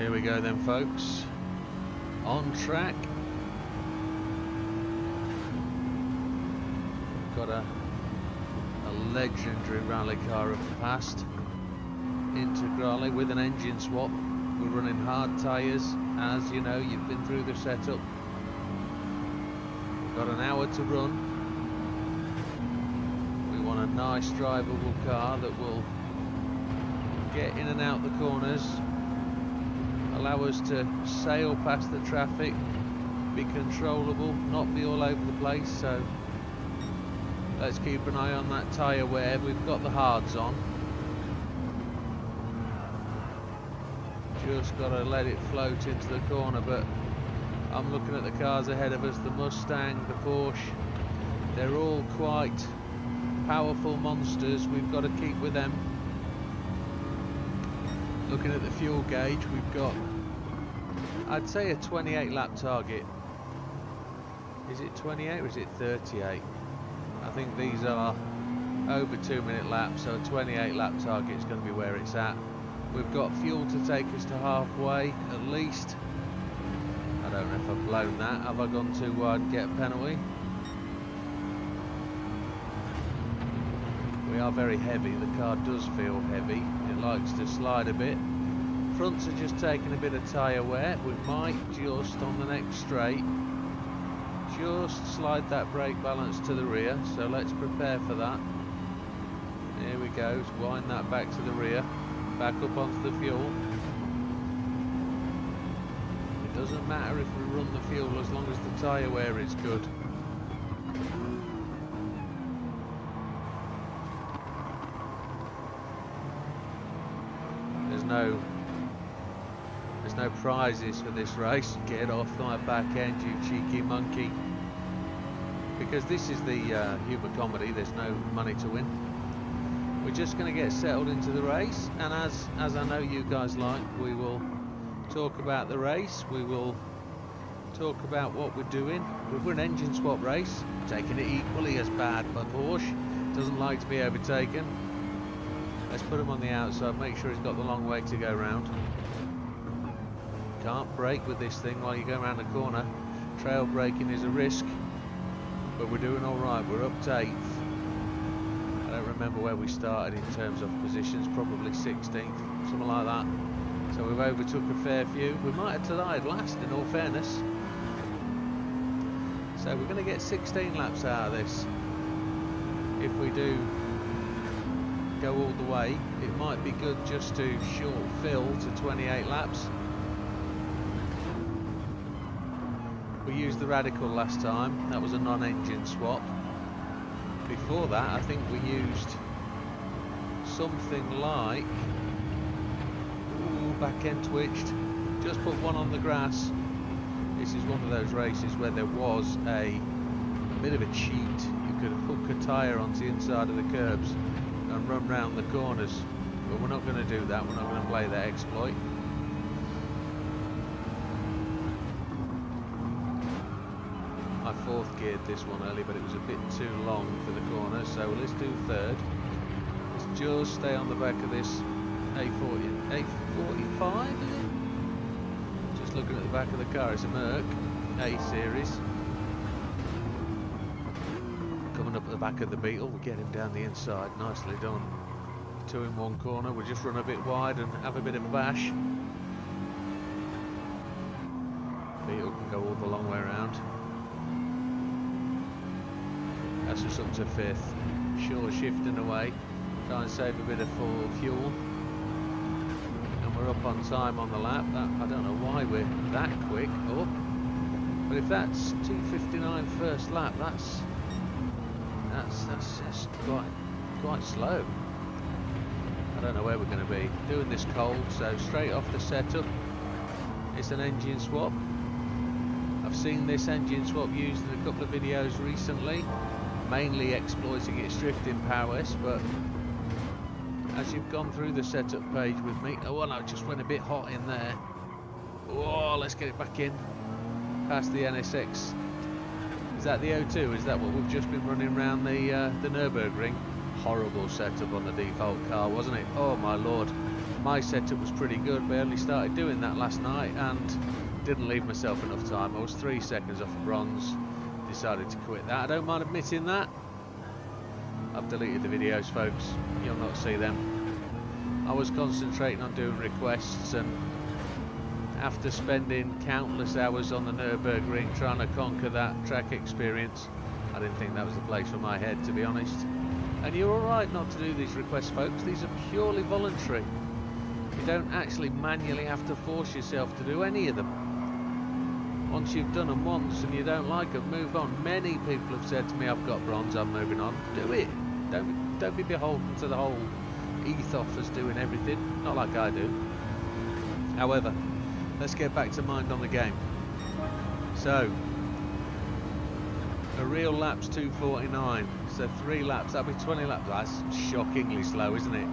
Here we go then, folks. On track. We've got a legendary rally car of the past. Integrale with an engine swap. We're running hard tyres, as you know, you've been through the setup. Got an hour to run. We want a nice drivable car that will get in and out the corners, allow us to sail past the traffic, be controllable, not be all over the place. So let's keep an eye on that tyre wear. We've got the hards on. Just got to let it float into the corner, but I'm looking at the cars ahead of us, the Mustang, the Porsche. They're all quite powerful monsters. We've got to keep with them. Looking at the fuel gauge, we've got, I'd say, a 28 lap target. Is it 28 or is it 38? I think these are over 2 minute laps, so a 28 lap target is going to be where it's at. We've got fuel to take us to halfway at least. I don't know if I've blown that. Have I gone too wide and get a penalty? We are very heavy. The car does feel heavy. It likes to slide a bit. Fronts are just taking a bit of tyre wear. We might just, on the next straight, just slide that brake balance to the rear. So let's prepare for that. Here we go. Wind that back to the rear. Back up onto the fuel. It doesn't matter if we run the fuel as long as the tyre wear is good. There's no prizes for this race. Get off my back end, you cheeky monkey. Because this is the humour comedy, there's no money to win. We're just going to get settled into the race, and as I know you guys like, we will talk about the race, we will talk about what we're doing. We're an engine swap race, taking it equally as bad, but Porsche doesn't like to be overtaken. Let's put him on the outside, make sure he's got the long way to go round. Can't brake with this thing while you go around the corner. Trail braking is a risk, but we're doing alright. We're up to 8th. I don't remember where we started in terms of positions, probably 16th, something like that. So we've overtook a fair few. We might have tied last, in all fairness. So we're going to get 16 laps out of this. If we do go all the way, it might be good just to short fill to 28 laps. We used the Radical last time. That was a non-engine swap. Before that, I think we used something like, ooh, back end twitched, just put one on the grass. This is one of those races where there was a bit of a cheat. You could hook a tyre onto the inside of the curbs and run round the corners, but we're not going to do that. We're not going to play that exploit. I fourth geared this one early, but it was a bit too long for the corner, so let's do third. Let's just stay on the back of this A45, is it? Just looking at the back of the car, it's a Merc A series. Coming up at the back of the Beetle, we get him down the inside, nicely done. 2 in 1 corner, we'll just run a bit wide and have a bit of a bash. Beetle can go all the long way around. That's just up to 5th. Sure, shifting away, try and save a bit of fuel. And we're up on time on the lap. I don't know why we're that quick up, but if that's 2:59 first lap, that's just quite slow. I don't know where we're going to be. Doing this cold, so straight off the setup, it's an engine swap. I've seen this engine swap used in a couple of videos recently, mainly exploiting its drifting prowess, but as you've gone through the setup page with me, oh well, I just went a bit hot in there. Oh, let's get it back in, past the NSX. Is that the O2? Is that what we've just been running around the Nürburgring? Horrible setup on the default car, wasn't it? Oh my lord. My setup was pretty good, but I only started doing that last night and didn't leave myself enough time. I was 3 seconds off a bronze, decided to quit that. I don't mind admitting that. I've deleted the videos, folks, you'll not see them. I was concentrating on doing requests, and after spending countless hours on the Nürburgring trying to conquer that track experience, I didn't think that was the place for my head, to be honest. And you're alright not to do these requests, folks. These are purely voluntary. You don't actually manually have to force yourself to do any of them. Once you've done them once and you don't like them, move on. Many people have said to me, I've got bronze, I'm moving on. Do it. Don't be beholden to the whole ethos as doing everything. Not like I do. However, let's get back to mind on the game. So, a real lap's 2:49, so 3 laps, that'll be 20 laps. That's shockingly slow, isn't it?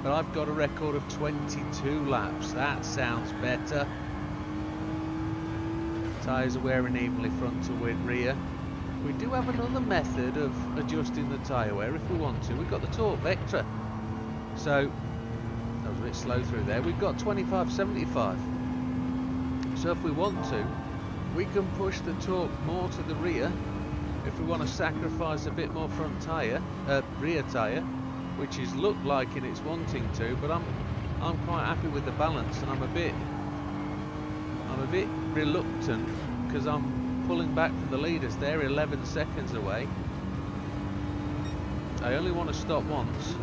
But I've got a record of 22 laps. That sounds better. Tyres are wearing evenly front to rear. We do have another method of adjusting the tyre wear if we want to. We've got the torque vector. So, that was a bit slow through there. We've got 25/75. So if we want to, we can push the torque more to the rear if we want to sacrifice a bit more front tyre, rear tyre, which is look like it's wanting to, but I'm quite happy with the balance, and I'm a bit reluctant because I'm pulling back from the leaders. They're 11 seconds away. I only want to stop once,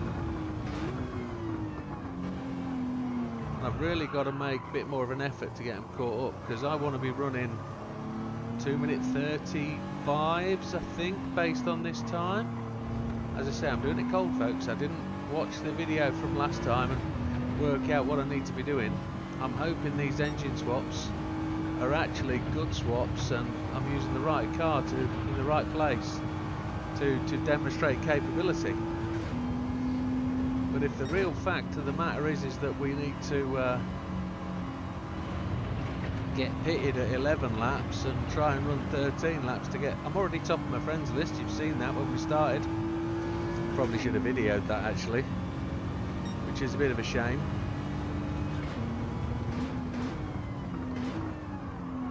and I've really got to make a bit more of an effort to get them caught up, because I want to be running 2:35s, I think, based on this time. As I say, I'm doing it cold, folks. I didn't watch the video from last time and work out what I need to be doing. I'm hoping these engine swaps are actually good swaps, and I'm using the right car in the right place to demonstrate capability. But if the real fact of the matter is that we need to get pitted at 11 laps and try and run 13 laps to get... I'm already top of my friends list, you've seen that when we started. Probably should have videoed that actually, which is a bit of a shame.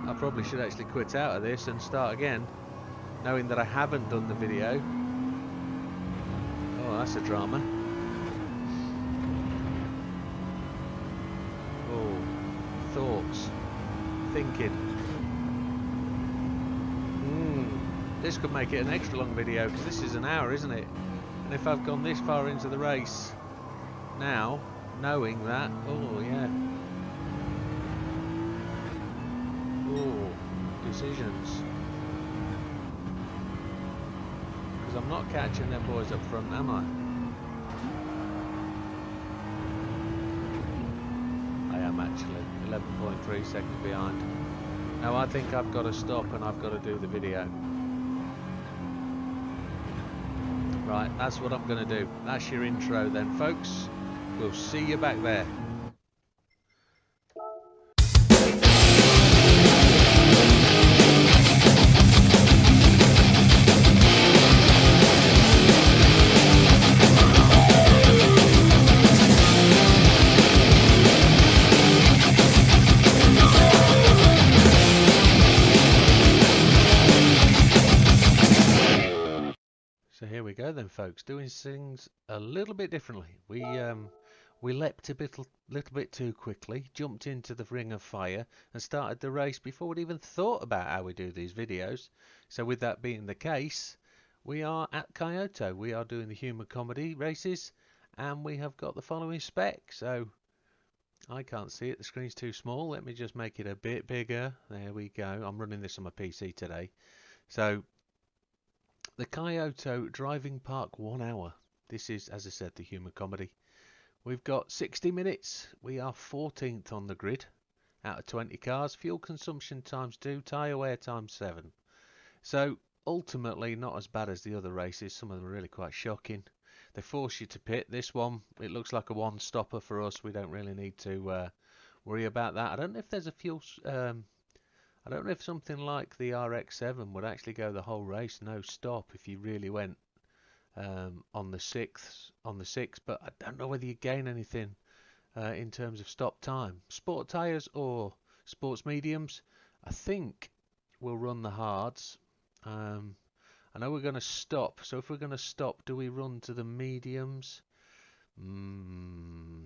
I probably should actually quit out of this and start again, knowing that I haven't done the video. Oh, that's a drama. Oh, thoughts, thinking. This could make it an extra long video, because this is an hour, isn't it? And if I've gone this far into the race now, knowing that, oh yeah. Oh, decisions. Because I'm not catching them boys up front, am I? I am actually 11.3 seconds behind. Now I think I've got to stop and I've got to do the video. Right, that's what I'm going to do. That's your intro then, folks. We'll see you back there. So here we go then, folks, doing things a little bit differently. We leapt a little bit too quickly, jumped into the ring of fire and started the race before we'd even thought about how we do these videos. So with that being the case, we are at Kyoto. We are doing the human comedy races, and we have got the following spec. So I can't see it, the screen's too small. Let me just make it a bit bigger. There we go. I'm running this on my PC today. So the Kyoto Driving Park 1 hour. This is, as I said, the human comedy. We've got 60 minutes. We are 14th on the grid out of 20 cars. Fuel consumption times 2, tyre wear times 7. So ultimately not as bad as the other races. Some of them are really quite shocking. They force you to pit. This one, it looks like a one-stopper for us. We don't really need to worry about that. I don't know if there's a fuel... I don't know if something like the RX-7 would actually go the whole race, no stop, if you really went on the sixth, but I don't know whether you gain anything in terms of stop time. Sport tyres or sports mediums, I think we'll run the hards. I know we're going to stop, so if we're going to stop, do we run to the mediums?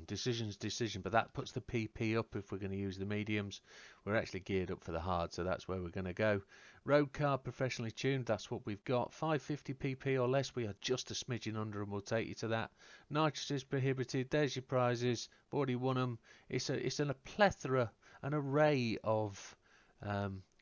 Decision, but that puts the PP up if we're going to use the mediums. We're actually geared up for the hard, so that's where we're going to go. Road car professionally tuned, that's what we've got. 550 PP or less, we are just a smidgen under, and we'll take you to that. Nitrous is prohibited. There's your prizes. I've already won them. It's a plethora, an array of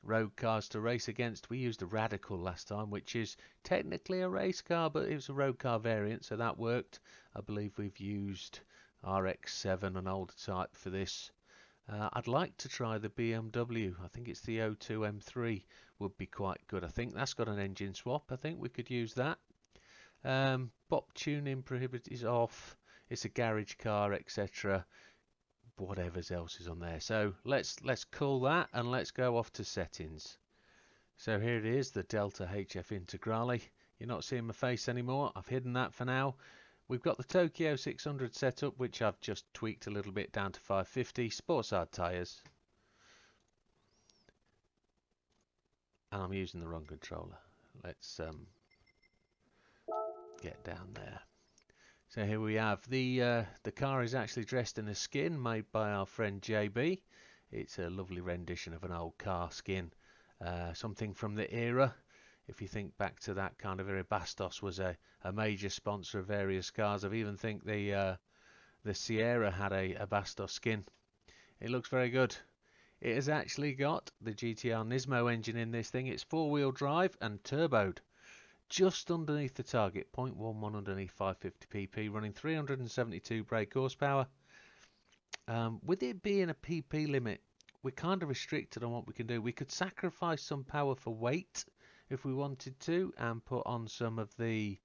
road cars to race against. We used a Radical last time, which is technically a race car, but it was a road car variant, so that worked. I believe we've used RX-7, an older type, for this. I'd like to try the BMW. I think it's the 02 M3 would be quite good. I think that's got an engine swap. I think we could use that. Bop tuning prohibited is off. It's a garage car, etc. Whatever else is on there. So let's call that, and let's go off to settings. So here it is, the Delta HF Integrale. You're not seeing my face anymore. I've hidden that for now. We've got the Tokyo 600 set up, which I've just tweaked a little bit down to 550. Sports hard tyres. And I'm using the wrong controller. Let's get down there. So here we have the car is actually dressed in a skin made by our friend JB. It's a lovely rendition of an old car skin, something from the era. If you think back to that kind of era, Bastos was a major sponsor of various cars. I even think the Sierra had a Bastos skin. It looks very good. It has actually got the GTR Nismo engine in this thing. It's four-wheel drive and turboed. Just underneath the target, 0.11 underneath 550 pp, running 372 brake horsepower. With it being a PP limit, we're kind of restricted on what we can do. We could sacrifice some power for weight if we wanted to, and put on some of the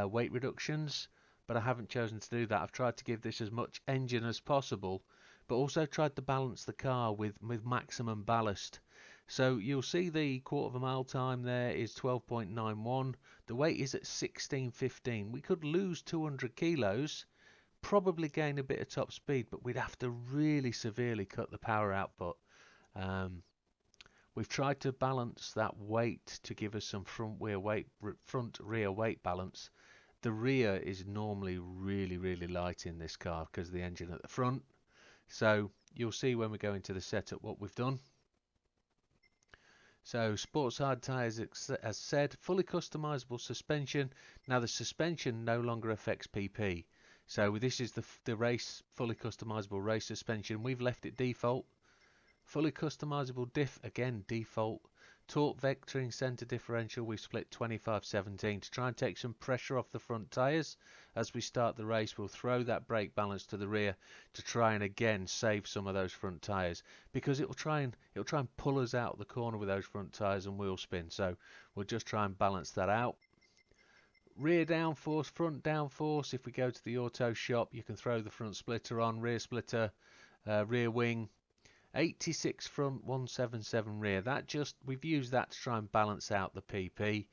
weight reductions, but I haven't chosen to do that. I've tried to give this as much engine as possible, but also tried to balance the car with maximum ballast. So you'll see the quarter of a mile time there is 12.91. The weight is at 16.15. We could lose 200 kilos, probably gain a bit of top speed, but we'd have to really severely cut the power output. We've tried to balance that weight to give us some front rear weight balance. The rear is normally really light in this car because of the engine at the front. So you'll see when we go into the setup what we've done. So sports hard tyres, as said, fully customizable suspension. Now the suspension no longer affects PP. So this is the race fully customizable race suspension. We've left it default. Fully customizable diff, again default. Torque vectoring center differential, we've split 25-17 to try and take some pressure off the front tyres. As we start the race, we'll throw that brake balance to the rear to try and again save some of those front tyres, because it'll try and pull us out the corner with those front tyres and wheel spin. So we'll just try and balance that out. Rear downforce, front downforce. If we go to the auto shop, you can throw the front splitter on, rear splitter, rear wing. 86 front, 177 rear. We've used that to try and balance out the PP.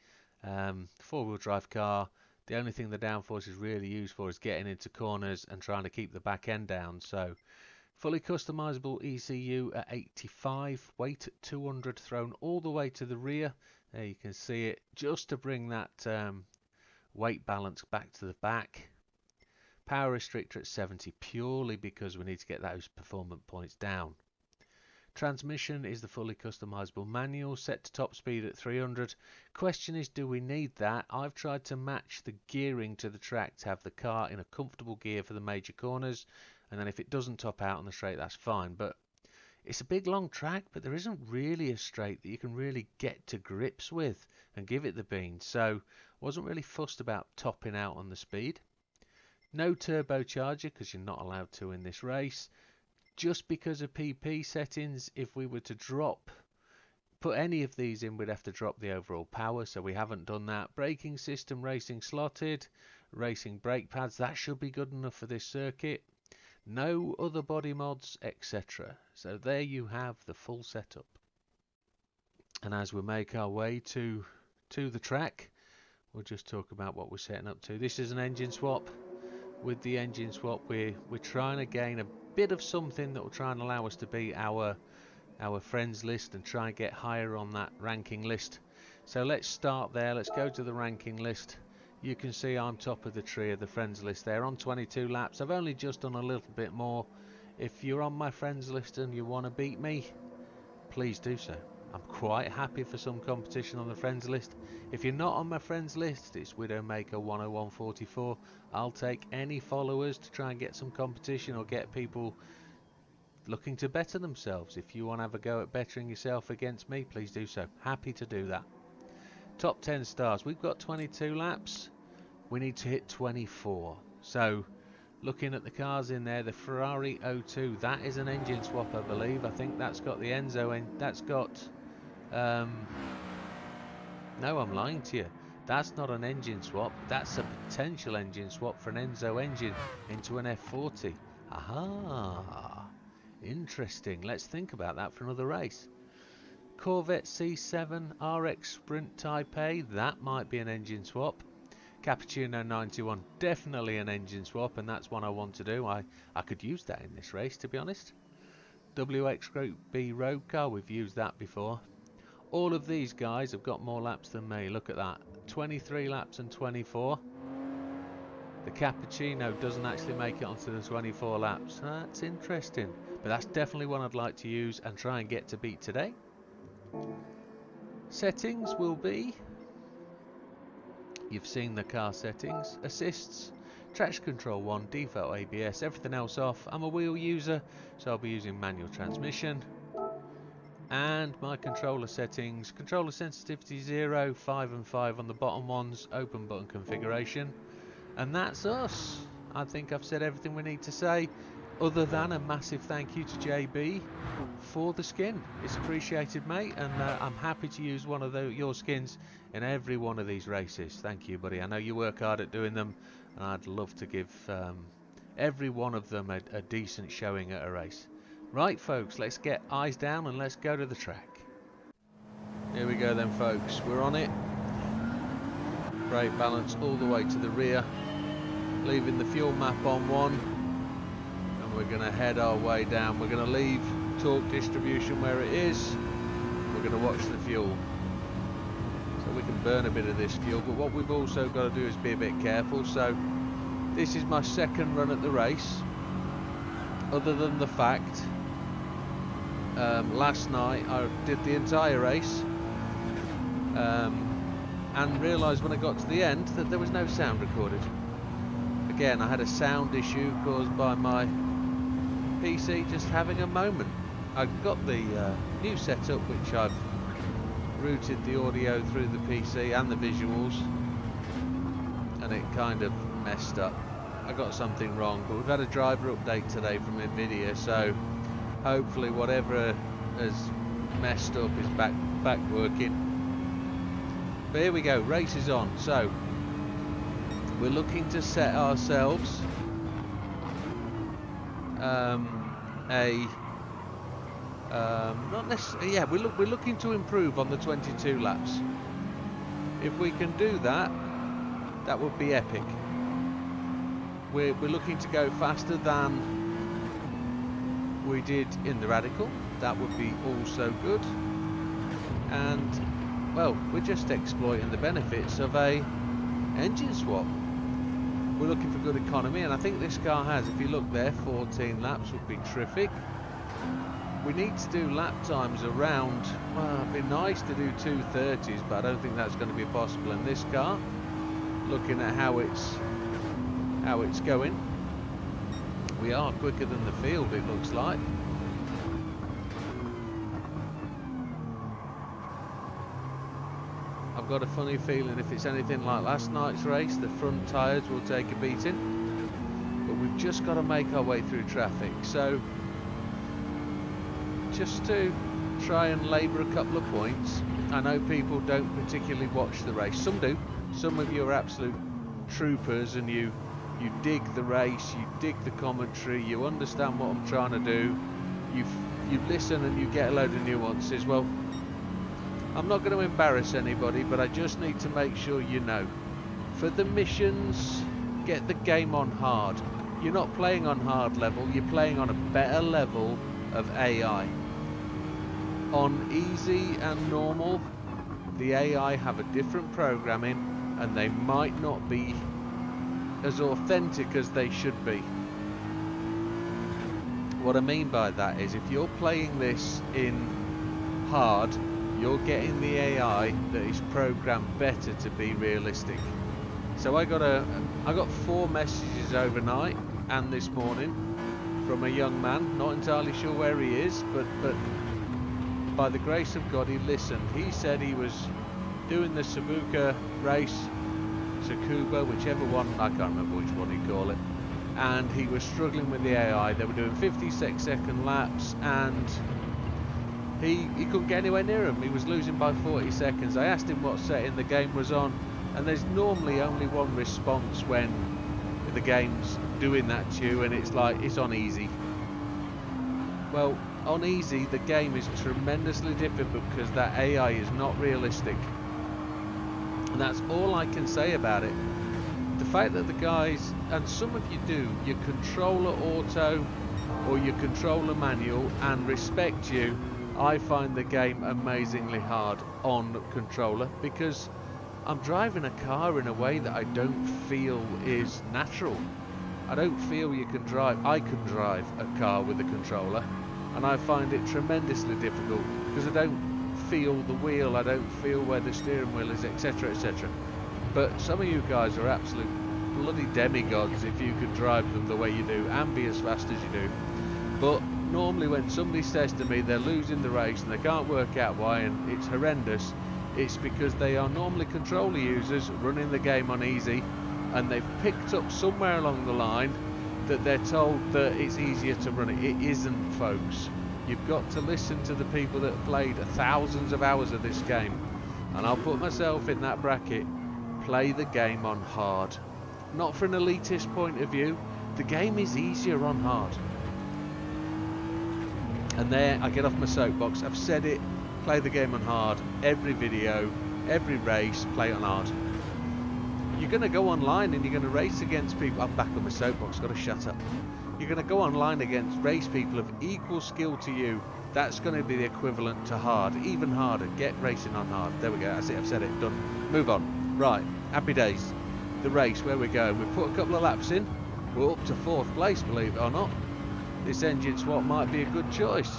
Four-wheel drive car. The only thing the downforce is really used for is getting into corners and trying to keep the back end down. So fully customizable ECU at 85, weight at 200, thrown all the way to the rear. There you can see it, just to bring that weight balance back to the back. Power restrictor at 70, purely because we need to get those performance points down. Transmission is the fully customizable manual, set to top speed at 300. Question is, do we need that? I've tried to match the gearing to the track to have the car in a comfortable gear for the major corners, and then if it doesn't top out on the straight, that's fine. But it's a big long track, but there isn't really a straight that you can really get to grips with and give it the beans. So wasn't really fussed about topping out on the speed. No turbocharger, because you're not allowed to in this race. Just because of PP settings, if we were to put any of these in, we'd have to drop the overall power, so we haven't done that. Braking system, racing slotted, racing brake pads, that should be good enough for this circuit. No other body mods, etc. So there you have the full setup. And as we make our way to the track, we'll just talk about what we're setting up to. This is an engine swap. With the engine swap, we're trying to gain a bit of something that will try and allow us to beat our friends list and try and get higher on that ranking list. So let's start there. Let's go to the ranking list. You can see I'm top of the tree of the friends list there on 22 laps. I've only just done a little bit more. If you're on my friends list and you want to beat me, please do so. I'm quite happy for some competition on the friends list. If you're not on my friends list, it's Widdowmaker 10144. I'll take any followers to try and get some competition or get people looking to better themselves. If you want to have a go at bettering yourself against me, please do so. Happy to do that. Top 10 stars. We've got 22 laps. We need to hit 24. So looking at the cars in there, the Ferrari 02, that is an engine swap, I believe. I think that's got the Enzo in. That's got no, I'm lying to you. That's not an engine swap. That's a potential engine swap for an Enzo engine into an F40. Aha, interesting. Let's think about that for another race. Corvette C7 RX Sprint Type A, that might be an engine swap. Cappuccino 91, definitely an engine swap, and that's one I want to do. I could use that in this race, to be honest. WX Group B road car, we've used that before. All of these guys have got more laps than me. Look at that, 23 laps and 24. The Cappuccino doesn't actually make it onto the 24 laps. That's interesting, but that's definitely one I'd like to use and try and get to beat today. Settings will be, you've seen the car settings, assists, traction control 1, default ABS, everything else off. I'm a wheel user, so I'll be using manual transmission. And my controller settings, controller sensitivity 0, 5 and 5 on the bottom ones, open button configuration. And that's us. I think I've said everything we need to say, other than a massive thank you to JB for the skin. It's appreciated, mate, and I'm happy to use one of your skins in every one of these races. Thank you, buddy. I know you work hard at doing them, and I'd love to give every one of them a decent showing at a race. Right, folks, let's get eyes down and let's go to the track. Here we go then, folks. We're on it. Brake balance all the way to the rear. Leaving the fuel map on 1. And we're going to head our way down. We're going to leave torque distribution where it is. We're going to watch the fuel. So we can burn a bit of this fuel. But what we've also got to do is be a bit careful. So this is my second run at the race. Other than the fact, last night I did the entire race. And realised when I got to the end that there was no sound recorded. Again, I had a sound issue caused by my PC just having a moment. I've got the new setup, which I've routed the audio through the PC and the visuals, and it kind of messed up. I got something wrong, but we've had a driver update today from Nvidia, so hopefully whatever has messed up is back working. But here we go, race is on. So we're looking to set ourselves not necessarily, yeah, we're looking to improve on the 22 laps. If we can do that, that would be epic. We're looking to go faster than we did in the Radical. That would be also good. And well, we're just exploiting the benefits of a engine swap. We're looking for good economy, and I think this car has, if you look there, 14 laps would be terrific. We need to do lap times around, well, it'd be nice to do 2:30s, but I don't think that's going to be possible in this car. Looking at how it's going, we are quicker than the field, it looks like. I've got a funny feeling if it's anything like last night's race, the front tyres will take a beating. But we've just got to make our way through traffic. So, just to try and labour a couple of points, I know people don't particularly watch the race. Some do. Some of you are absolute troopers and you dig the race, you dig the commentary, you understand what I'm trying to do, you listen and you get a load of nuances. Well, I'm not going to embarrass anybody, but I just need to make sure you know. For the missions, get the game on hard. You're not playing on hard level, you're playing on a better level of AI. On easy and normal, the AI have a different programming and they might not be as authentic as they should be. What I mean by that is, if you're playing this in hard, you're getting the AI that is programmed better to be realistic. So I got 4 messages overnight and this morning from a young man, not entirely sure where he is, but by the grace of God he listened. He said he was doing the Suzuka race, Tsukuba, whichever one, I can't remember which one he'd call it, and he was struggling with the AI. They were doing 56-second laps and he couldn't get anywhere near him. He was losing by 40 seconds. I asked him what setting the game was on, and there's normally only one response when the game's doing that to you, and it's like, it's on easy. Well, on easy the game is tremendously difficult because that AI is not realistic, and that's all I can say about it. The fact that the guys, and some of you do, your controller auto or your controller manual, and respect you, I find the game amazingly hard on controller because I'm driving a car in a way that I don't feel is natural. I don't feel you can drive. I can drive a car with a controller, and I find it tremendously difficult because I don't feel the wheel, I don't feel where the steering wheel is, etc, etc. But some of you guys are absolute bloody demigods if you can drive them the way you do and be as fast as you do. But normally when somebody says to me they're losing the race and they can't work out why and it's horrendous, it's because they are normally controller users running the game on easy, and they've picked up somewhere along the line that they're told that it's easier to run it. It isn't, folks. You've got to listen to the people that have played thousands of hours of this game, and I'll put myself in that bracket. Play the game on hard. Not for an elitist point of view, the game is easier on hard. And there I get off my soapbox. I've said it, play the game on hard. Every video, every race, play it on hard. You're going to go online and you're going to race against people. I'm back on my soapbox, got to shut up. You're going to go online against race people of equal skill to you. That's going to be the equivalent to hard, even harder. Get racing on hard. There we go, that's it, I've said it, done. Move on. Right, happy days. The race, where we go. We've put a couple of laps in. We're up to 4th place, believe it or not. This engine swap might be a good choice.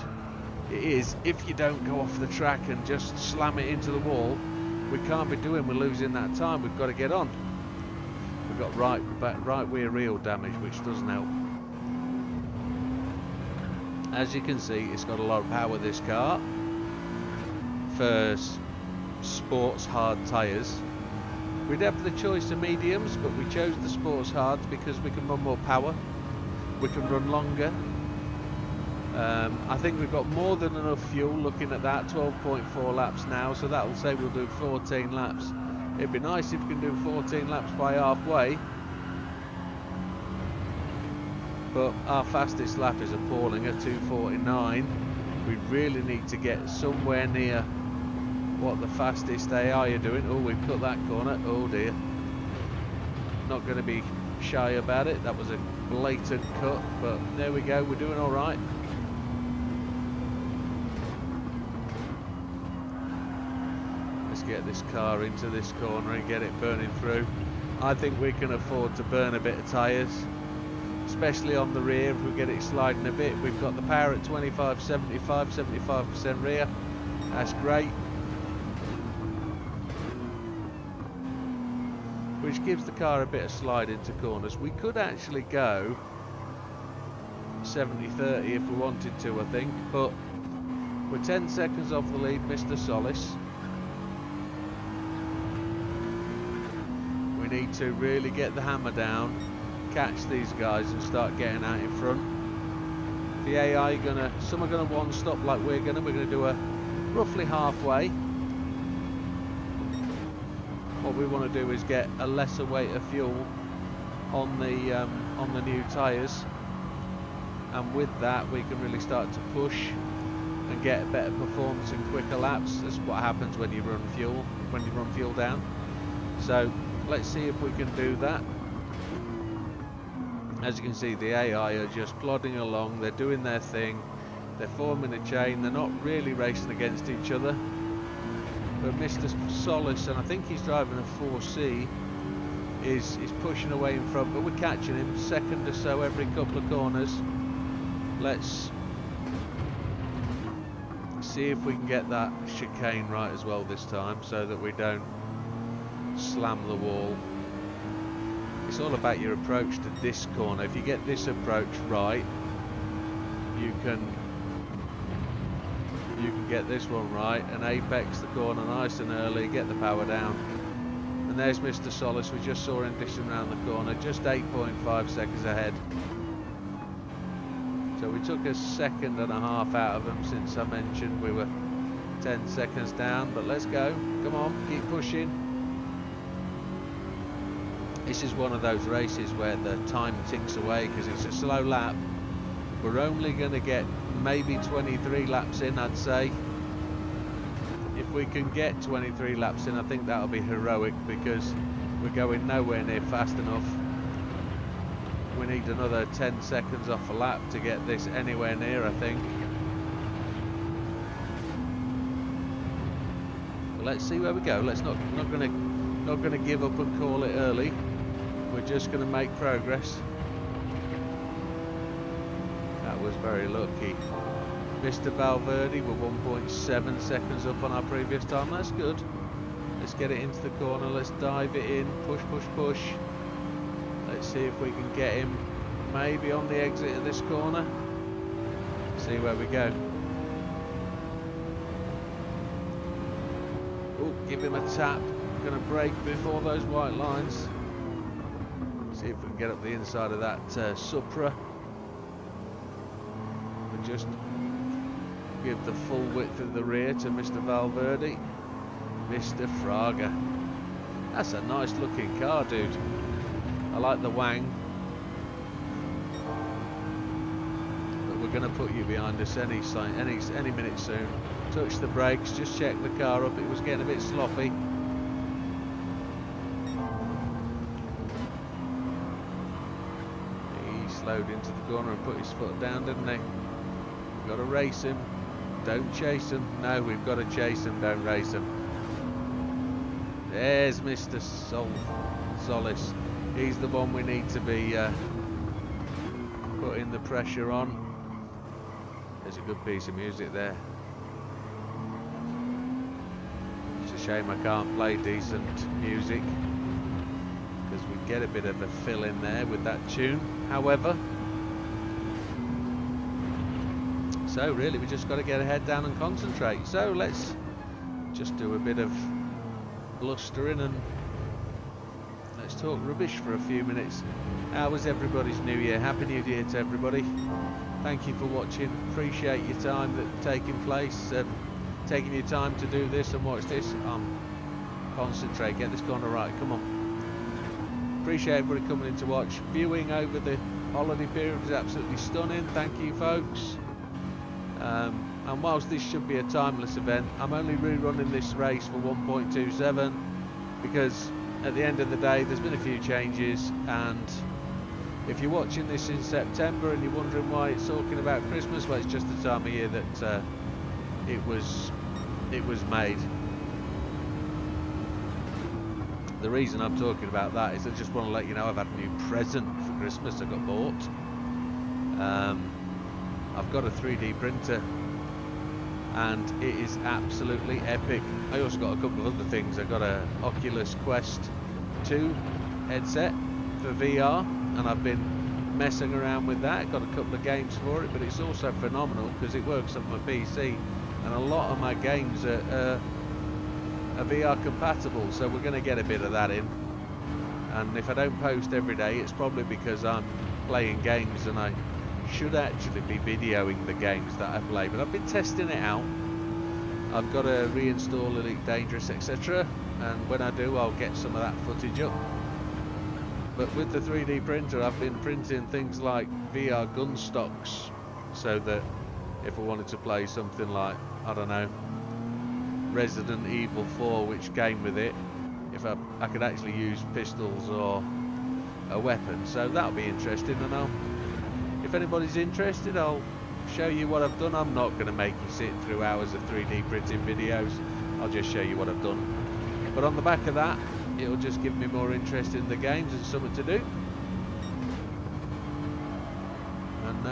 It is, if you don't go off the track and just slam it into the wall. We can't be doing, we're losing that time. We've got to get on. We've got right rear wheel damage, which doesn't help. As you can see, it's got a lot of power, this car. For sports hard tyres. We'd have the choice of mediums, but we chose the sports hards because we can run more power. We can run longer. I think we've got more than enough fuel looking at that, 12.4 laps now, so that'll say we'll do 14 laps. It'd be nice if we can do 14 laps by halfway, but our fastest lap is appalling at 2:49. We really need to get somewhere near what the fastest AI are doing. Oh, we've cut that corner, oh dear. Not going to be shy about it, that was a blatant cut, but there we go, we're doing alright. Get this car into this corner and get it burning through. I think we can afford to burn a bit of tyres, especially on the rear. If we get it sliding a bit, we've got the power at 25, 75, 75% rear. That's great, which gives the car a bit of slide into corners. We could actually go 70-30 if we wanted to, I think, but we're 10 seconds off the lead, Mr. Solis. We need to really get the hammer down, catch these guys and start getting out in front. The AI some are gonna one stop like we're gonna do a roughly halfway. What we want to do is get a lesser weight of fuel on the new tyres, and with that we can really start to push. and get better performance and quicker laps. That's what happens when you run fuel down. So let's see if we can do that. As you can see, the AI are just plodding along, they're doing their thing, they're forming a chain, they're not really racing against each other. But Mr. Solace, and I think he's driving a 4C, is pushing away in front, but we're catching him, second or so every couple of corners. Let's see if we can get that chicane right as well this time, so that we don't slam the wall. It's all about your approach to this corner. If you get this approach right, you can get this one right and apex the corner nice and early, get the power down. And there's Mr. Solace, we just saw him dishing around the corner, just 8.5 seconds ahead. So we took a second and a half out of him since I mentioned we were 10 seconds down, but let's go, come on, keep pushing. This is one of those races where the time ticks away because it's a slow lap. We're only going to get maybe 23 laps in, I'd say. If we can get 23 laps in, I think that'll be heroic because we're going nowhere near fast enough. We need another 10 seconds off a lap to get this anywhere near, I think. But let's see where we go. Let's not gonna give up and call it early. We're just gonna make progress. That was very lucky. Mr. Valverde, we're 1.7 seconds up on our previous time. That's good. Let's get it into the corner. Let's dive it in. Push, push, push. Let's see if we can get him maybe on the exit of this corner. See where we go. Oh, give him a tap. Going to brake before those white lines. See if we can get up the inside of that Supra. But just give the full width of the rear to Mr. Valverde. Mr. Fraga. That's a nice looking car, dude. I like the Wang. But we're going to put you behind us any minute soon. Touch the brakes, just check the car up. It was getting a bit sloppy. He slowed into the corner and put his foot down, didn't he? We've got to race him. Don't chase him. No, we've got to chase him, don't race him. There's Mr. Solace. He's the one we need to be putting the pressure on. There's a good piece of music there. It's a shame I can't play decent music because we get a bit of a fill in there with that tune. However, so really we just got to get our head down and concentrate. So let's just do a bit of blustering and let's talk rubbish for a few minutes. How was everybody's New Year? Happy New Year to everybody. Thank you for watching. Appreciate your time that's taking place. Taking your time to do this and watch this. Concentrate, get this corner right. Come on. Appreciate everybody coming in to watch. Viewing over the holiday period was absolutely stunning. Thank you, folks. And whilst this should be a timeless event, I'm only rerunning this race for 1.27 because at the end of the day there's been a few changes, and if you're watching this in September and you're wondering why it's talking about Christmas, well, it's just the time of year that it was made. The reason I'm talking about that is I just want to let you know I've had a new present for Christmas I got bought. I've got a 3D printer and it is absolutely epic. I also got a couple of other things. I got a Oculus Quest 2 headset for VR and I've been messing around with that. Got a couple of games for it, but it's also phenomenal because it works on my PC and a lot of my games are VR compatible, so we're going to get a bit of that in. And if I don't post every day, it's probably because I'm playing games and I should actually be videoing the games that I play, but I've been testing it out. I've got to reinstall Elite Dangerous, etc., and when I do I'll get some of that footage up. But with the 3D printer I've been printing things like VR gun stocks so that if I wanted to play something like, I don't know, Resident Evil 4, which came with it, if I could actually use pistols or a weapon. So that'll be interesting, and if anybody's interested, I'll show you what I've done. I'm not going to make you sit through hours of 3D printing videos. I'll just show you what I've done. But on the back of that, it'll just give me more interest in the games and something to do. And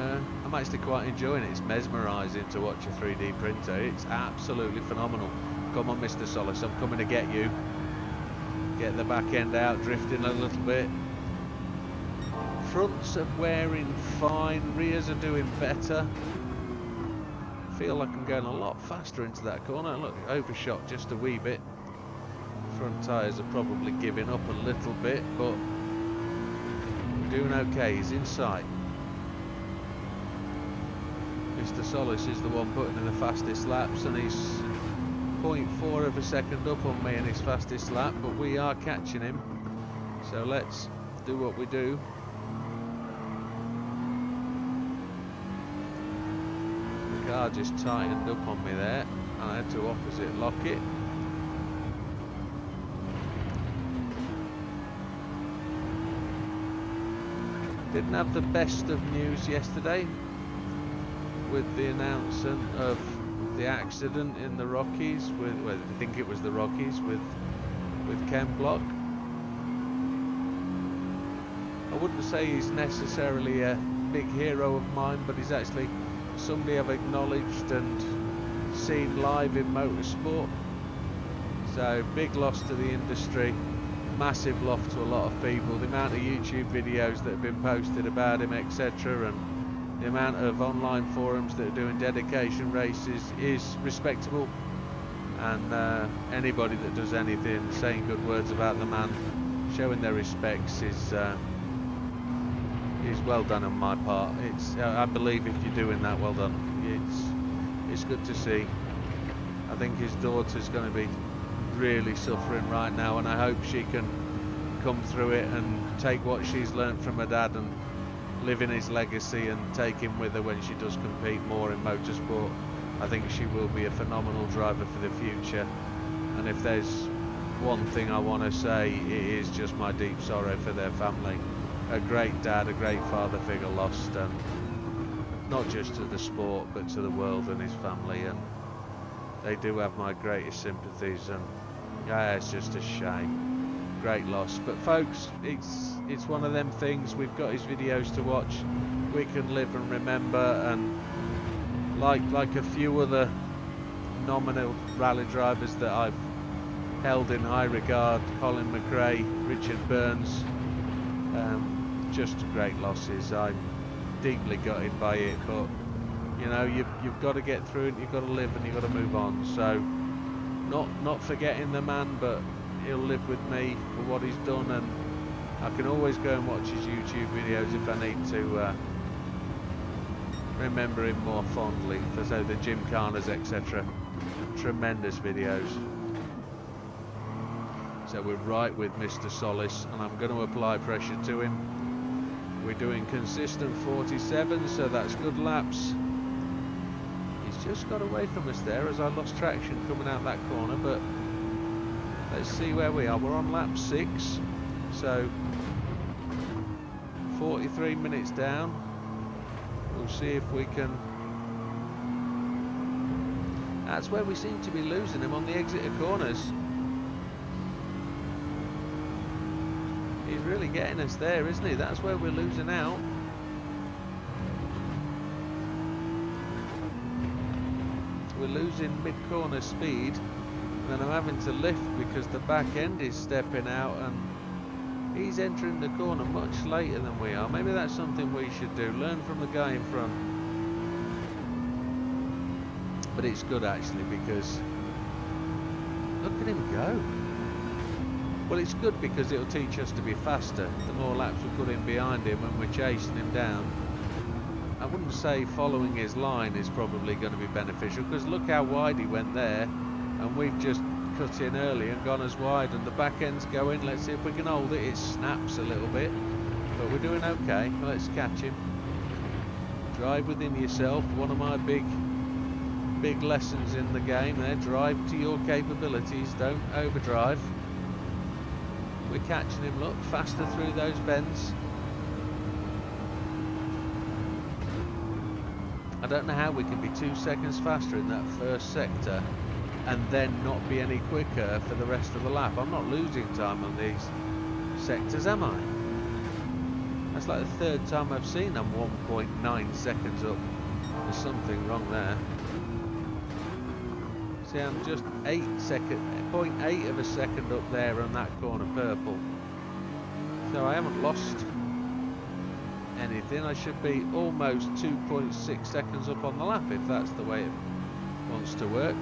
I'm actually quite enjoying it. It's mesmerising to watch a 3D printer. It's absolutely phenomenal. Come on, Mr. Solis, I'm coming to get you. Get the back end out, drifting a little bit. Fronts are wearing fine, rears are doing better. Feel like I'm going a lot faster into that corner. Look, overshot just a wee bit. Front tyres are probably giving up a little bit, but we're doing okay. He's in sight. Mr. Solis is the one putting in the fastest laps, and he's 0.4 of a second up on me in his fastest lap, but we are catching him. So let's do what we do. The car just tightened up on me there, and I had to opposite lock it. Didn't have the best of news yesterday with the announcement of the accident in the Rockies with, well, I think it was the Rockies with Ken Block. I wouldn't say he's necessarily a big hero of mine, but he's actually somebody I've acknowledged and seen live in motorsport. So big loss to the industry, massive loss to a lot of people. The amount of YouTube videos that have been posted about him, etc., and the amount of online forums that are doing dedication races is respectable, and anybody that does anything, saying good words about the man, showing their respects is well done on my part. It's I believe if you're doing that, well done. It's good to see. I think his daughter's going to be really suffering right now, and I hope she can come through it and take what she's learnt from her dad and live in his legacy and take him with her when she does compete more in motorsport. I think she will be a phenomenal driver for the future, and if there's one thing I want to say, it is just my deep sorrow for their family. A great dad, a great father figure lost, and not just to the sport but to the world and his family, and they do have my greatest sympathies, and yeah, it's just a shame. Great loss. But folks, it's one of them things. We've got his videos to watch. We can live and remember, and like a few other nominal rally drivers that I've held in high regard, Colin McRae, Richard Burns, just great losses. I'm deeply gutted by it, but you know, you've got to get through it, you've got to live, and you've got to move on. So not forgetting the man, but he'll live with me for what he's done, and I can always go and watch his YouTube videos if I need to remember him more fondly. So the Jim Carners, etc. Tremendous videos. So we're right with Mr. Solis, and I'm going to apply pressure to him. We're doing consistent 47, so that's good laps. He's just got away from us there as I lost traction coming out that corner, but let's see where we are. We're on lap 6, so 43 minutes down. We'll see if we can... That's where we seem to be losing him, on the exit of corners. He's really getting us there, isn't he? That's where we're losing out. We're losing mid-corner speed, and then I'm having to lift because the back end is stepping out, and he's entering the corner much later than we are. Maybe that's something we should do, learn from the guy in front. But it's good actually, because look at him go. Well, it's good because it'll teach us to be faster. The more laps we put in behind him when we're chasing him down. I wouldn't say following his line is probably going to be beneficial, because look how wide he went there, and we've just cut in early and gone as wide, and the back end's going. Let's see if we can hold it. It snaps a little bit, but we're doing okay. Let's catch him. Drive within yourself, one of my big big lessons in the game there. Drive to your capabilities, don't overdrive. We're catching him, look, faster through those bends. I don't know how we can be 2 seconds faster in that first sector and then not be any quicker for the rest of the lap. I'm not losing time on these sectors, am I? That's like the 3rd time I've seen I'm 1.9 seconds up. There's something wrong there. See, I'm just 0.8 of a second up there on that corner purple. So I haven't lost anything. I should be almost 2.6 seconds up on the lap if that's the way it wants to work.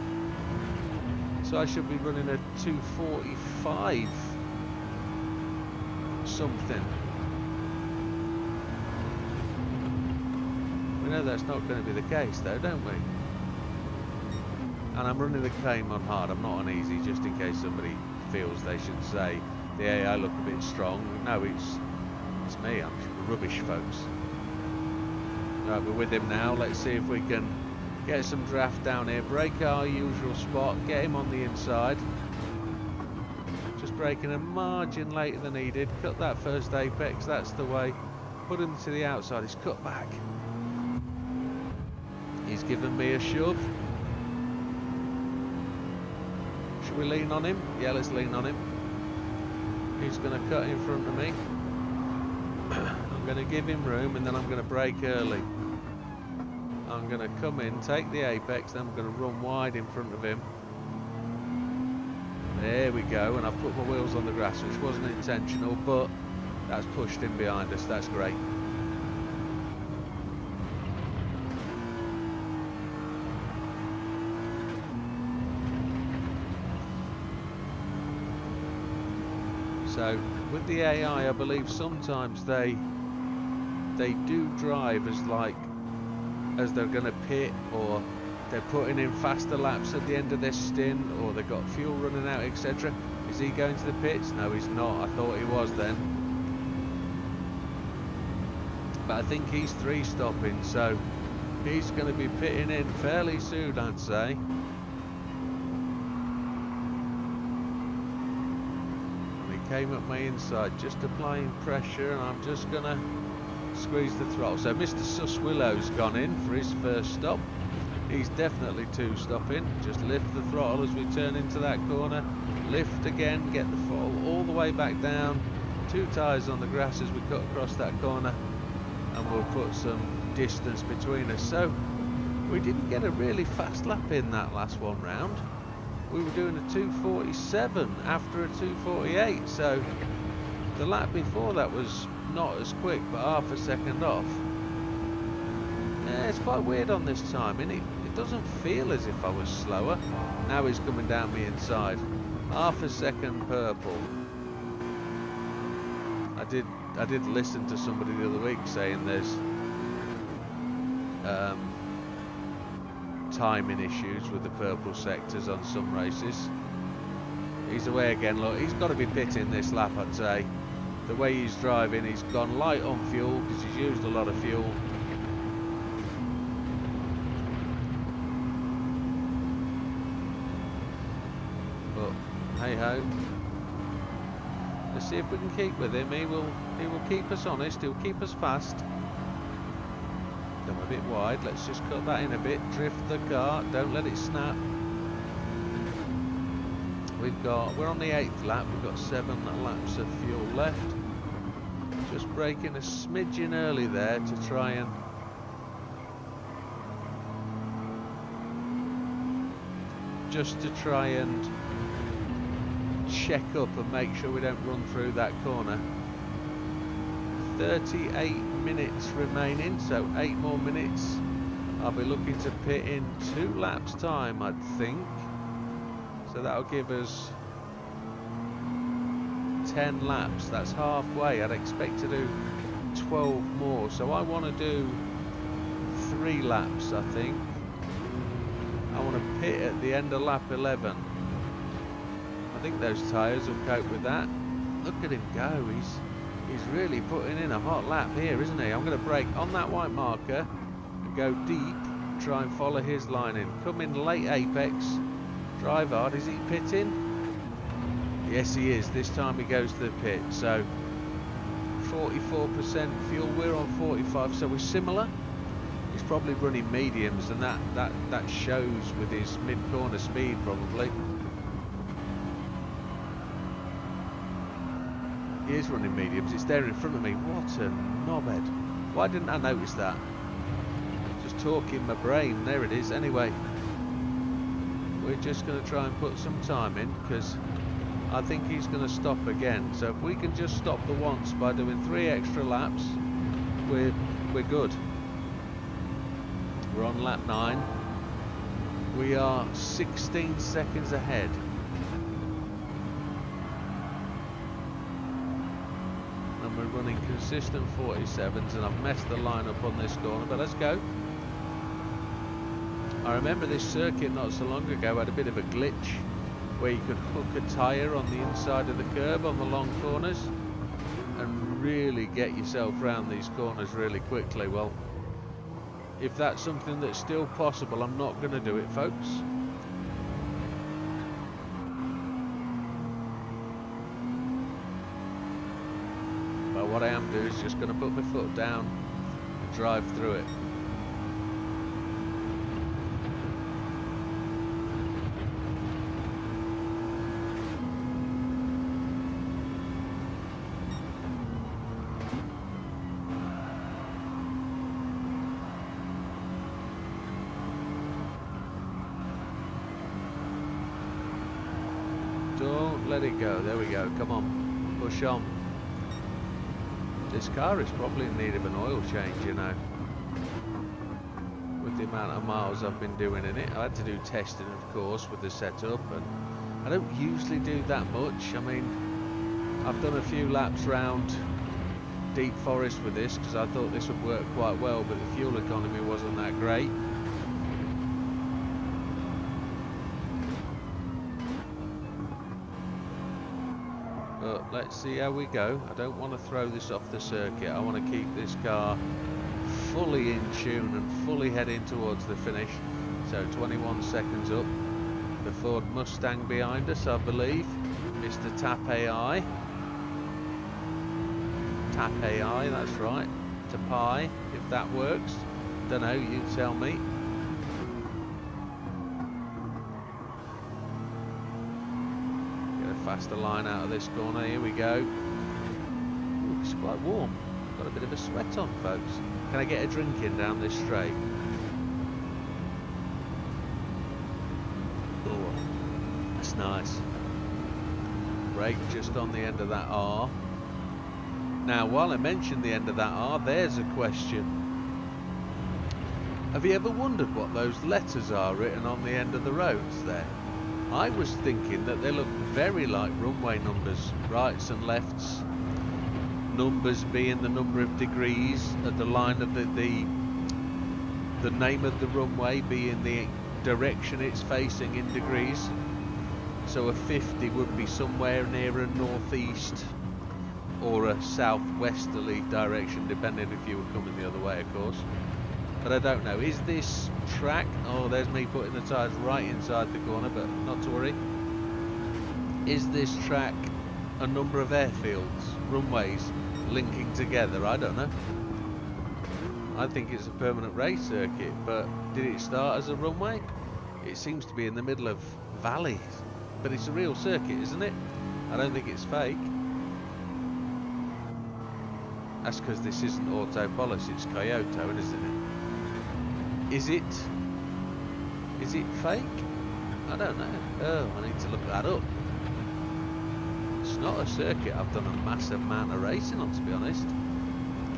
So I should be running a 2:45 something. We know that's not going to be the case though, don't we? And I'm running the claim on hard, I'm not on easy, just in case somebody feels they should say the AI look a bit strong. No, it's me, I'm rubbish, folks. Right, we're with him now. Let's see if we can get some draft down here, break our usual spot, get him on the inside. Just breaking a margin later than he did. Cut that first apex, that's the way. Put him to the outside, he's cut back. He's given me a shove. Should we lean on him? Yeah, let's lean on him. He's going to cut in front of me. I'm going to give him room and then I'm going to brake early. I'm going to come in, take the apex, then I'm going to run wide in front of him. There we go, and I've put my wheels on the grass, which wasn't intentional, but that's pushed him behind us. That's great. So with the AI, I believe sometimes they do drive as they're going to pit, or they're putting in faster laps at the end of their stint, or they've got fuel running out, etc. Is he going to the pits? No, he's not. I thought he was then. But I think he's 3-stopping, so he's going to be pitting in fairly soon, I'd say. Came up my inside, just applying pressure, and I'm just gonna squeeze the throttle. So Mr. Suswillow's gone in for his first stop. He's definitely 2-stopping. Just lift the throttle as we turn into that corner. Lift again, get the throttle all the way back down. 2 tyres on the grass as we cut across that corner, and we'll put some distance between us. So we didn't get a really fast lap in that last one round. We were doing a 2:47 after a 2:48, so the lap before that was not as quick, but half a second off. Yeah, it's quite weird on this time, isn't it? It doesn't feel as if I was slower. Now he's coming down me inside. Half a second purple. I did listen to somebody the other week saying there's timing issues with the purple sectors on some races. He's away again, look, he's got to be pitting this lap, I'd say. The way he's driving, he's gone light on fuel because he's used a lot of fuel. But hey ho, let's see if we can keep with him. He will keep us honest, he'll keep us fast. I'm a bit wide, let's just cut that in a bit, drift the car, don't let it snap. We're on the 8th lap, we've got 7 laps of fuel left. Just braking a smidgen early there to try and check up and make sure we don't run through that corner. 38 minutes remaining, so 8 more minutes. I'll be looking to pit in 2 laps time, I'd think. So that'll give us 10 laps. That's halfway. I'd expect to do 12 more. So I want to do 3 laps, I think. I want to pit at the end of lap 11. I think those tyres will cope with that. Look at him go. He's really putting in a hot lap here, isn't he? I'm going to brake on that white marker and go deep try and follow his line in. Come in late apex, drive hard. Is he pitting? Yes, he is. This time he goes to the pit. So 44% fuel. We're on 45, so we're similar. He's probably running mediums, and that shows with his mid-corner speed probably. He is running mediums. It's there in front of me. What a knobhead. Why didn't I notice that? Just talking my brain. There it is. Anyway, we're just going to try and put some time in, because I think he's going to stop again. So if we can just stop the once by doing 3 extra laps, we're good. We're on lap 9. We are 16 seconds ahead. And we're running consistent 47s, and I've messed the line up on this corner, but let's go. I remember this circuit not so long ago had a bit of a glitch where you could hook a tyre on the inside of the curb on the long corners and really get yourself round these corners really quickly. Well, if that's something that's still possible, I'm not going to do it, folks. But what I am doing is just going to put my foot down and drive through it. Don't let it go. There we go. Come on. Push on. This car is probably in need of an oil change, you know. With the amount of miles I've been doing in it. I had to do testing, of course, with the setup. And I don't usually do that much. I mean, I've done a few laps round Deep Forest with this because I thought this would work quite well. But the fuel economy wasn't that great. But let's see how we go. I don't want to throw this off the circuit. I want to keep this car fully in tune and fully heading towards the finish. So 21 seconds up. The Ford Mustang behind us, I believe. Mr. Tap AI. Tap AI, that's right. Tapai, if that works. Don't know, you tell me. Faster line out of this corner. Here we go. Ooh, it's quite warm. Got a bit of a sweat on, folks. Can I get a drink in down this straight? Oh, that's nice. Brake just on the end of that R. Now, while I mentioned the end of that R, there's a question. Have you ever wondered what those letters are written on the end of the roads there? I was thinking that they look very like runway numbers, rights and lefts. Numbers being the number of degrees at the line of the name of the runway being the direction it's facing in degrees. So a 50 would be somewhere near a northeast or a southwesterly direction, depending if you were coming the other way, of course. But I don't know. Is this track? Oh, there's me putting the tyres right inside the corner, but not to worry. Is this track a number of airfields, runways, linking together? I don't know. I think it's a permanent race circuit, but did it start as a runway? It seems to be in the middle of valleys, but it's a real circuit, isn't it? I don't think it's fake. That's because this isn't Autopolis, it's Kyoto, isn't it? Is it fake? I don't know. Oh, I need to look that up. It's not a circuit I've done a massive amount of racing on, to be honest.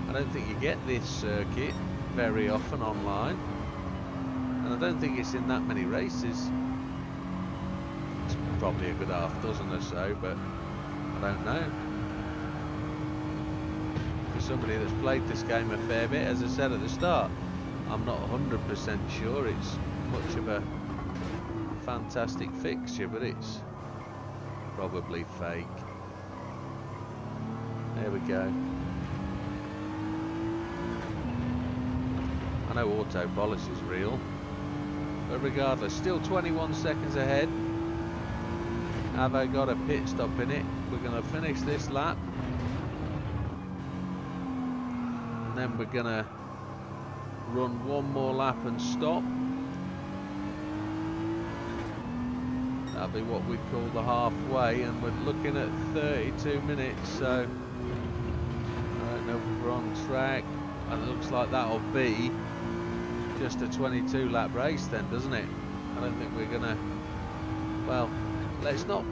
I don't think you get this circuit very often online, and I don't think it's in that many races. It's probably a good half dozen or so, but I don't know. For somebody that's played this game a fair bit, as I said at the start, I'm not 100% sure it's much of a fantastic fixture, but it's probably fake. There we go. I know auto polish is real, but regardless, still 21 seconds ahead. Have I got a pit stop in it? We're going to finish this lap, and then we're going to run one more lap and stop. That'll be what we'd call the halfway, and we're looking at 32 minutes, so I don't know if we're on track, and it looks like that'll be just a 22 lap race then, doesn't it? I don't think we're gonna, well, let's not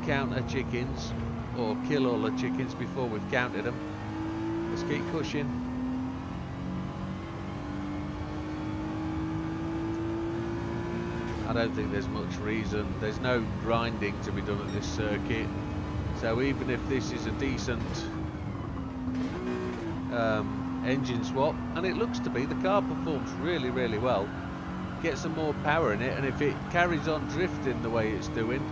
count our chickens or kill all the chickens before we've counted them. Let's keep pushing. I don't think there's much reason, there's no grinding to be done at this circuit, so even if this is a decent engine swap, and it looks to be, the car performs really, really well, get some more power in it, and if it carries on drifting the way it's doing,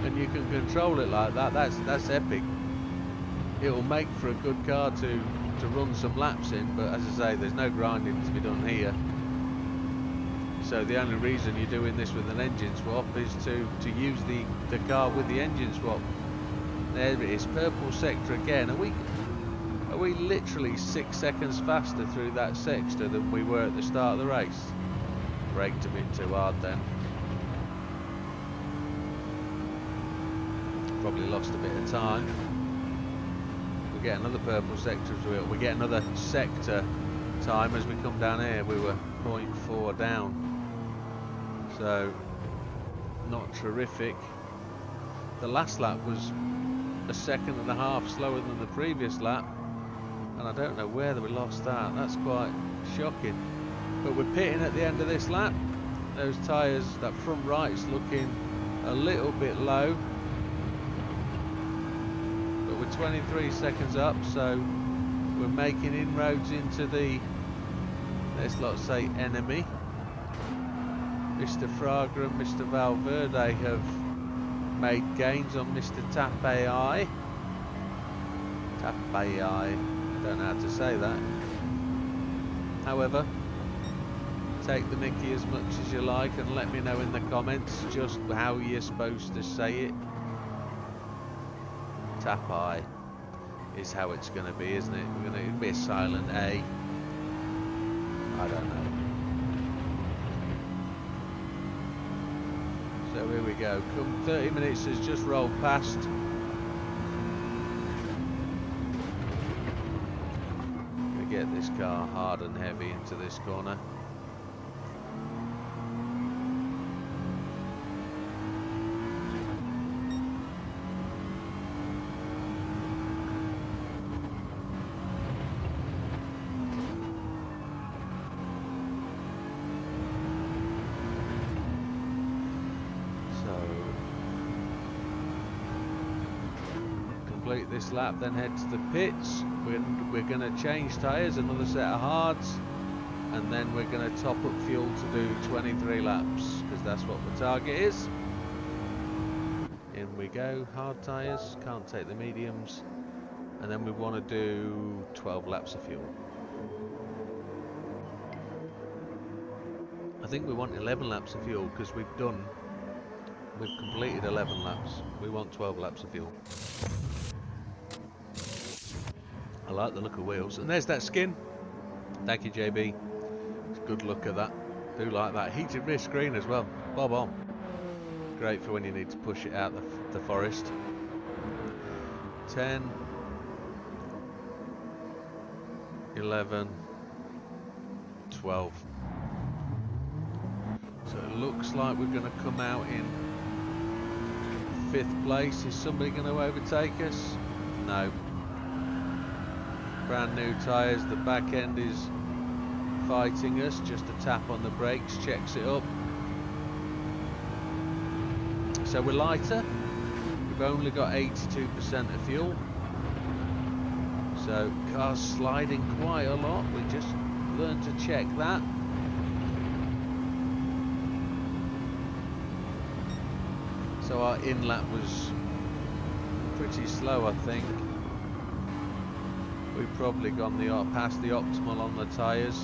and you can control it like that, that's epic. It'll make for a good car to run some laps in, but as I say, there's no grinding to be done here. So the only reason you're doing this with an engine swap is to use the car with the engine swap. There it is, purple sector again. Are we literally 6 seconds faster through that sector than we were at the start of the race? Braked a bit too hard then. Probably lost a bit of time. We get another purple sector as well. We get another sector time as we come down here. We were 0.4 down. So, not terrific. The last lap was a second and a half slower than the previous lap, and I don't know where we lost that. That's quite shocking. But we're pitting at the end of this lap. Those tyres, that front right's looking a little bit low, but we're 23 seconds up, so we're making inroads into the, let's not say enemy. Mr. Fraga and Mr. Valverde have made gains on Mr. Tapei. Tapei, I don't know how to say that. However, take the mickey as much as you like and let me know in the comments just how you're supposed to say it. Tapei is how it's going to be, isn't it? We're going to be a silent A. I don't know. So here we go. Come 30 minutes has just rolled past. We get this car hard and heavy into this corner. This lap, then head to the pits. We're going to change tyres, another set of hards, and then we're going to top up fuel to do 23 laps, because that's what the target is. In we go, hard tyres, can't take the mediums, and then we want to do 12 laps of fuel. I think we want 11 laps of fuel, because we've completed 11 laps. We want 12 laps of fuel. I like the look of wheels, and there's that skin. Thank you, JB. It's a good look at that. Do like that. Heated rear screen as well. Bob on. Great for when you need to push it out the forest. 10, 11, 12. So it looks like we're going to come out in 5th place. Is somebody going to overtake us? No. Brand new tyres, the back end is fighting us, just a tap on the brakes checks it up. So we're lighter, we've only got 82% of fuel, so car's sliding quite a lot. We just learned to check that. So our in lap was pretty slow, I think. We've probably gone past the optimal on the tyres.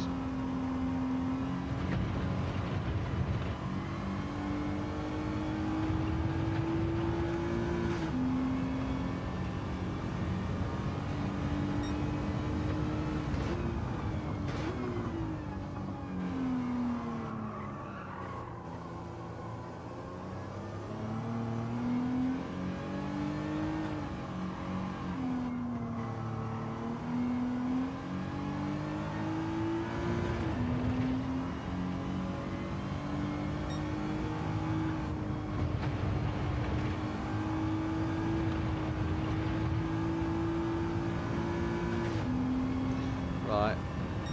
Right,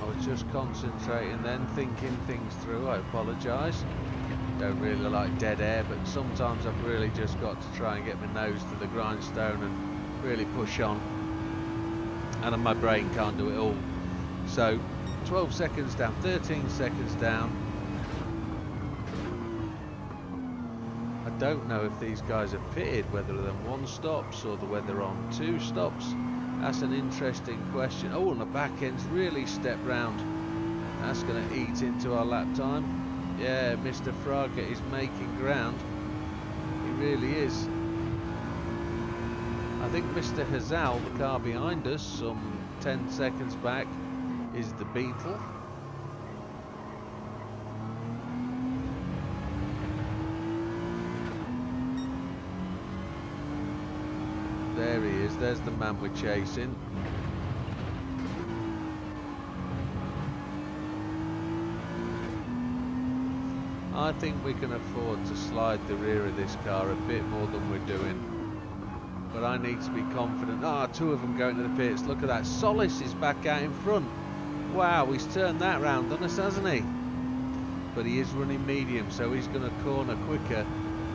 I was just concentrating then, thinking things through. I apologise. Don't really like dead air, but sometimes I've really just got to try and get my nose to the grindstone and really push on. And my brain can't do it all. So, 12 seconds down, 13 seconds down. I don't know if these guys are pitted, whether they're on 1 stops or whether they're on 2 stops. That's an interesting question. Oh, and the back end's really stepped round. That's going to eat into our lap time. Yeah, Mr. Fraga is making ground. He really is. I think Mr. Hazal, the car behind us, some 10 seconds back, is the Beetle. There he is, there's the man we're chasing. I think we can afford to slide the rear of this car a bit more than we're doing. But I need to be confident. Ah, 2 of them going to the pits. Look at that. Solis is back out in front. Wow, he's turned that round on us, hasn't he? But he is running medium, so he's going to corner quicker.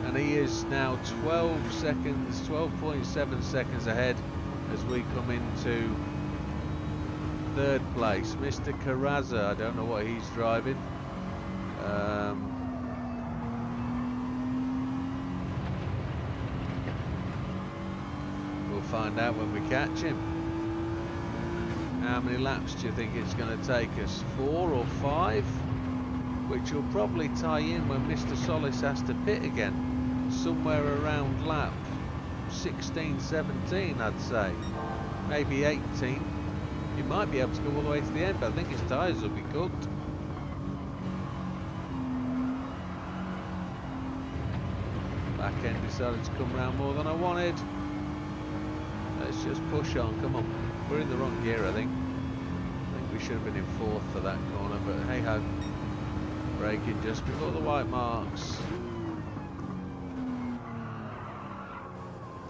And he is now 12 seconds, 12.7 seconds ahead as we come into 3rd place. Mr. Carrazza, I don't know what he's driving. We'll find out when we catch him. How many laps do you think it's going to take us? 4 or 5? Which will probably tie in when Mr. Solis has to pit again. Somewhere around lap 16, 17, I'd say. Maybe 18. He might be able to go all the way to the end, but I think his tyres will be cooked. Back end decided to come round more than I wanted. Let's just push on, come on. We're in the wrong gear, I think. I think we should have been in 4th for that corner, but hey ho. Braking just before the white marks.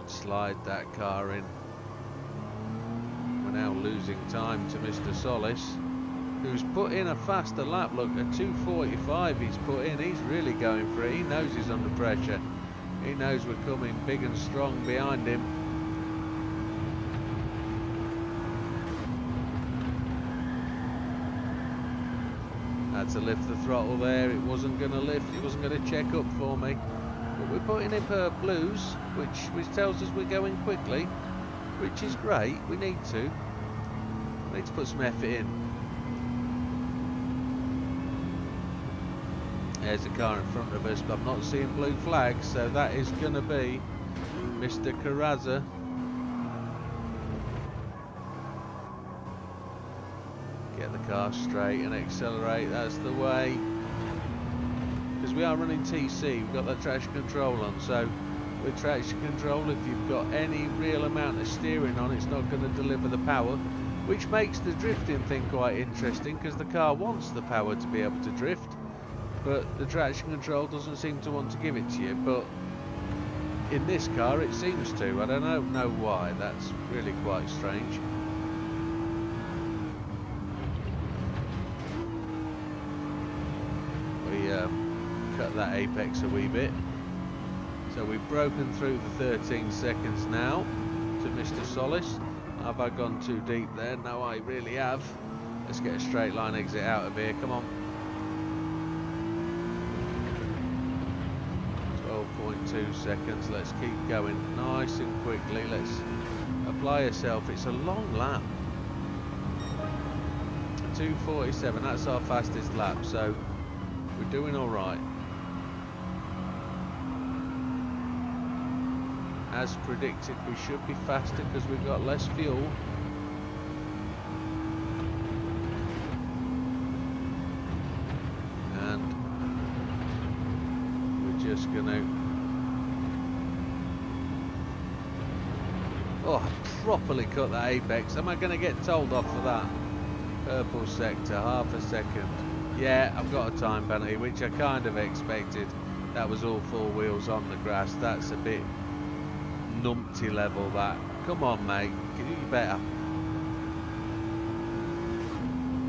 Slide that car in. We're now losing time to Mr. Solis, who's put in a faster lap. Look, a 2:45 he's put in. He's really going for it. He knows he's under pressure. He knows we're coming big and strong behind him. Had to lift the throttle there. It wasn't going to lift. It wasn't going to check up for me. But we're putting in per blues, which tells us we're going quickly, which is great. We need to put some effort in. There's a car in front of us, but I'm not seeing blue flags, so that is going to be Mr. Carrazza. Get the car straight and accelerate. That's the way. Because we are running TC, we've got that traction control on, so with traction control, if you've got any real amount of steering on, it's not going to deliver the power, which makes the drifting thing quite interesting, because the car wants the power to be able to drift, but the traction control doesn't seem to want to give it to you. But in this car it seems to. I don't know why. That's really quite strange. Cut that apex a wee bit. So we've broken through the 13 seconds now to Mr. Solis. Have I gone too deep there? No, I really have. Let's get a straight line exit out of here. Come on. 12.2 seconds. Let's keep going nice and quickly. Let's apply yourself. It's a long lap. 2:47. That's our fastest lap, so we're doing all right. As predicted, we should be faster because we've got less fuel. And we're just gonna... Oh, I properly cut that apex. Am I gonna get told off for that? Purple sector, half a second. Yeah, I've got a time penalty, which I kind of expected. That was all four wheels on the grass. That's a bit numpty level, that. Come on, mate, can you do better?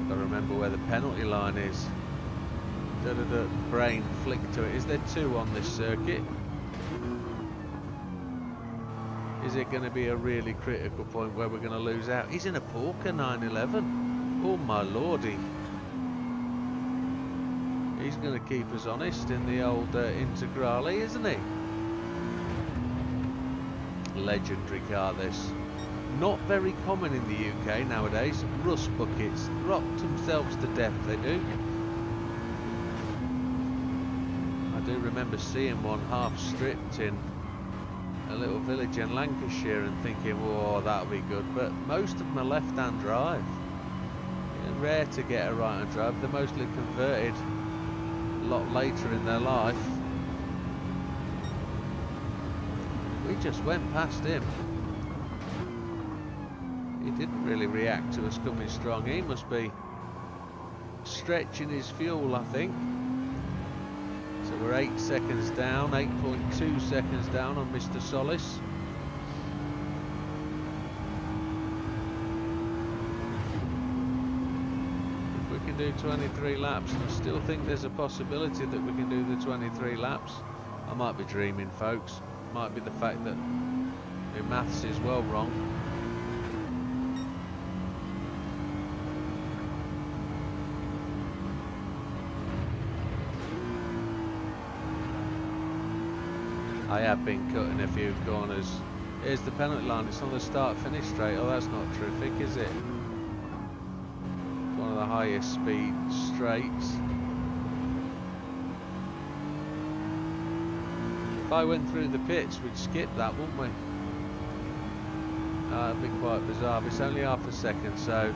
Gotta remember where the penalty line is. Brain flick to it. Is there two on this circuit? Is it going to be a really critical point where we're going to lose out? He's in a Porker 911. Oh my lordy. He's going to keep us honest in the old Integrale, isn't he? Legendary car, this. Not very common in the UK nowadays. Rust buckets. Rocked themselves to death, they do. I do remember seeing one half stripped in a little village in Lancashire and thinking, whoa, that'll be good. But most of them are left-hand drive. Yeah, rare to get a right-hand drive. They're mostly converted a lot later in their life. We just went past him. He didn't really react to us coming strong. He must be stretching his fuel, I think. So we're 8 seconds down, 8.2 seconds down on Mr. Solis. If we can do 23 laps, and I still think there's a possibility that we can do the 23 laps. I might be dreaming, folks. Might be the fact that my maths is well wrong. I have been cutting a few corners. Here's the penalty line. It's on the start-finish straight. Oh, that's not terrific, is it? One of the highest speed straights. If I went through the pits, we'd skip that, wouldn't we? That'd be quite bizarre. But it's only half a second, so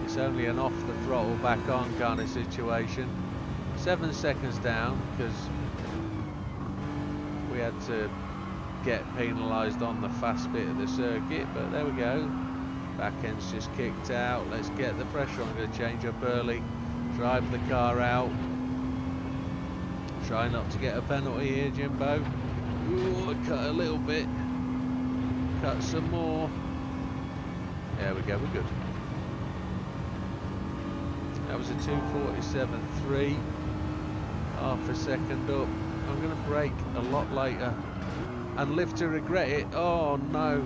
it's only an off the throttle back on kind of situation. 7 seconds down because we had to get penalised on the fast bit of the circuit, but there we go. Back end's just kicked out. Let's get the pressure on. I'm going to change up early, drive the car out. Try not to get a penalty here, Jimbo. Ooh, I cut a little bit. Cut some more. There we go, we're good. That was a 2:47.3. Half a second up. I'm going to brake a lot later and live to regret it. Oh no.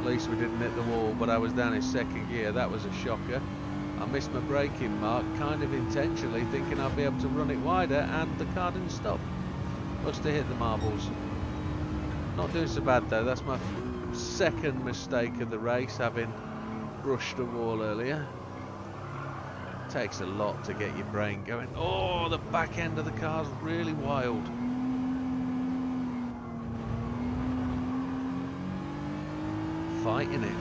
At least we didn't hit the wall, but I was down in second gear. That was a shocker. I missed my braking mark kind of intentionally, thinking I'd be able to run it wider, and the car didn't stop. Must have hit the marbles. Not doing so bad though. That's my second mistake of the race, having brushed a wall earlier. Takes a lot to get your brain going. Oh, the back end of the car's really wild. Fighting it.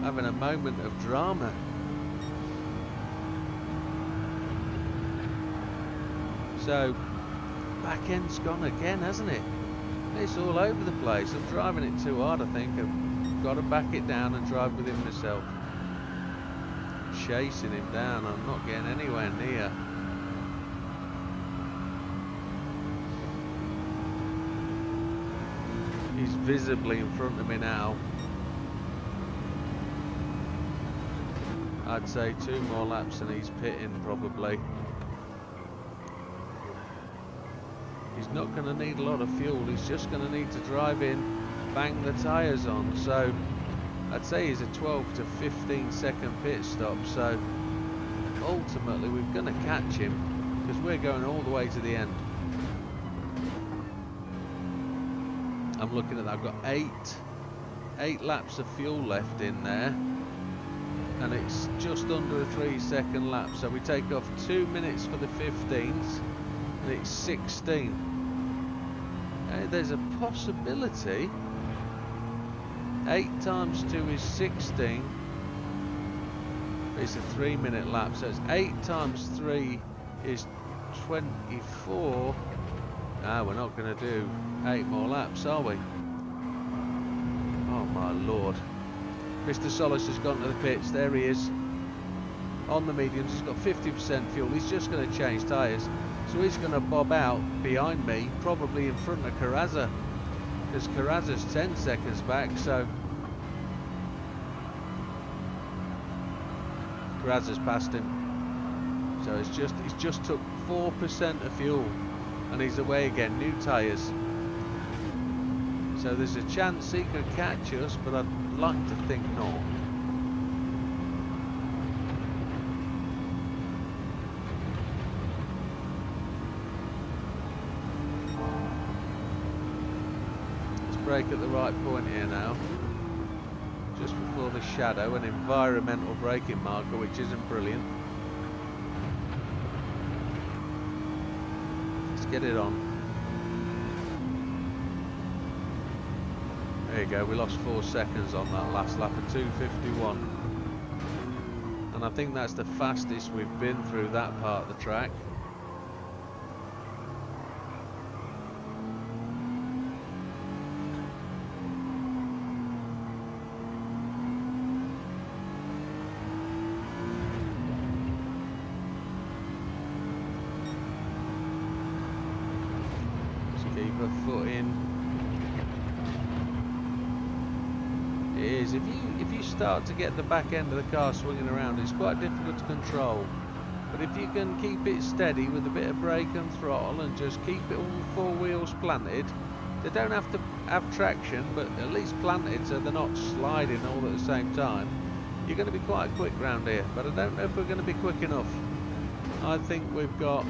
Having a moment of drama. So, back end's gone again, hasn't it? It's all over the place. I'm driving it too hard, I think. I've got to back it down and drive with him myself. Chasing him down, I'm not getting anywhere near. He's visibly in front of me now. I'd say 2 more laps and he's pitting probably. He's not going to need a lot of fuel, he's just going to need to drive in, bang the tyres on. So I'd say he's a 12 to 15 second pit stop, so ultimately we're going to catch him because we're going all the way to the end. I'm looking at that. I've got eight laps of fuel left in there. and it's just under a 3-second lap, so we take off 2 minutes for the 15s and it's 16. There's a possibility 8 times 2 is 16. It's a 3-minute lap, so it's 8 times 3 is 24. We're not going to do 8 more laps, are we? Oh my lord. Mr. Solis has gone to the pits. There he is. On the mediums, he's got 50% fuel. He's just going to change tyres. So he's going to bob out behind me, probably in front of Carrazza. Because Carrazza's 10 seconds back, so... Carrazza's passed him. So he's just took 4% of fuel. And he's away again, new tyres. So there's a chance he could catch us, but I'd like to think not. Let's brake at the right point here now. Just before the shadow, an environmental braking marker, which isn't brilliant. Let's get it on. There you go, we lost 4 seconds on that last lap of 2:51. And I think that's the fastest we've been through that part of the track. Just keep a foot in. If you start to get the back end of the car swinging around, it's quite difficult to control. But if you can keep it steady with a bit of brake and throttle and just keep it all 4 wheels planted, they don't have to have traction, but at least planted so they're not sliding all at the same time, you're going to be quite quick round here. But I don't know if we're going to be quick enough. I think we've got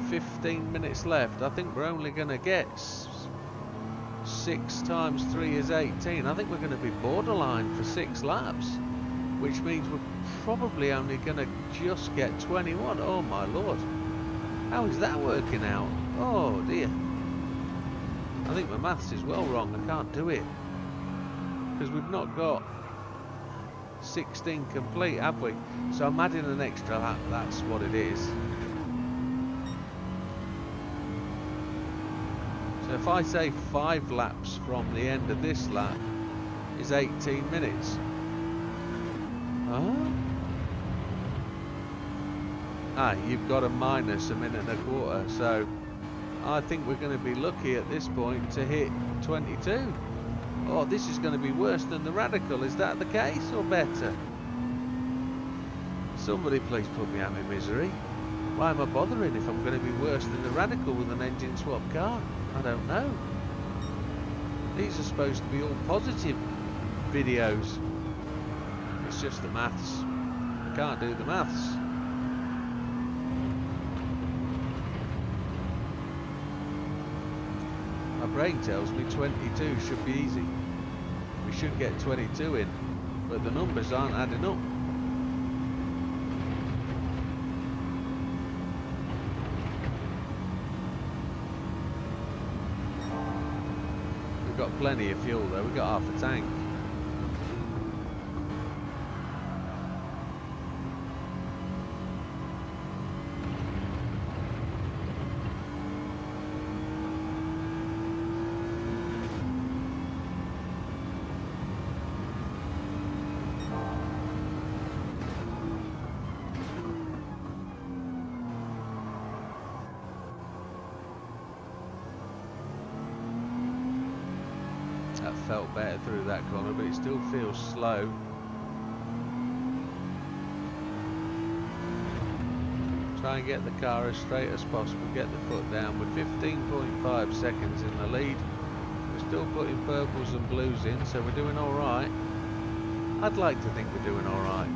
15 minutes left. I think we're only going to get 6 times 3 is 18. I think we're going to be borderline for 6 laps, which means we're probably only going to just get 21. Oh my lord, how is that working out? Oh dear, I think my maths is well wrong. I can't do it because we've not got 16 complete, have we? So I'm adding an extra lap, that's what it is. So if I say 5 laps from the end of this lap is 18 minutes. You've got a minus a minute and a quarter, so I think we're going to be lucky at this point to hit 22. Oh, this is going to be worse than the Radical. Is that the case or better? Somebody please put me out of my misery. Why am I bothering if I'm going to be worse than the Radical with an engine swap car? I don't know. These are supposed to be all positive videos. It's just the maths. I can't do the maths. My brain tells me 22 should be easy. We should get 22 in, but the numbers aren't adding up. We've got plenty of fuel though, we've got half a tank. That felt better through that corner, but it still feels slow. Try and get the car as straight as possible, get the foot down. With 15.5 seconds in the lead, we're still putting purples and blues in, so we're doing alright. I'd like to think we're doing alright.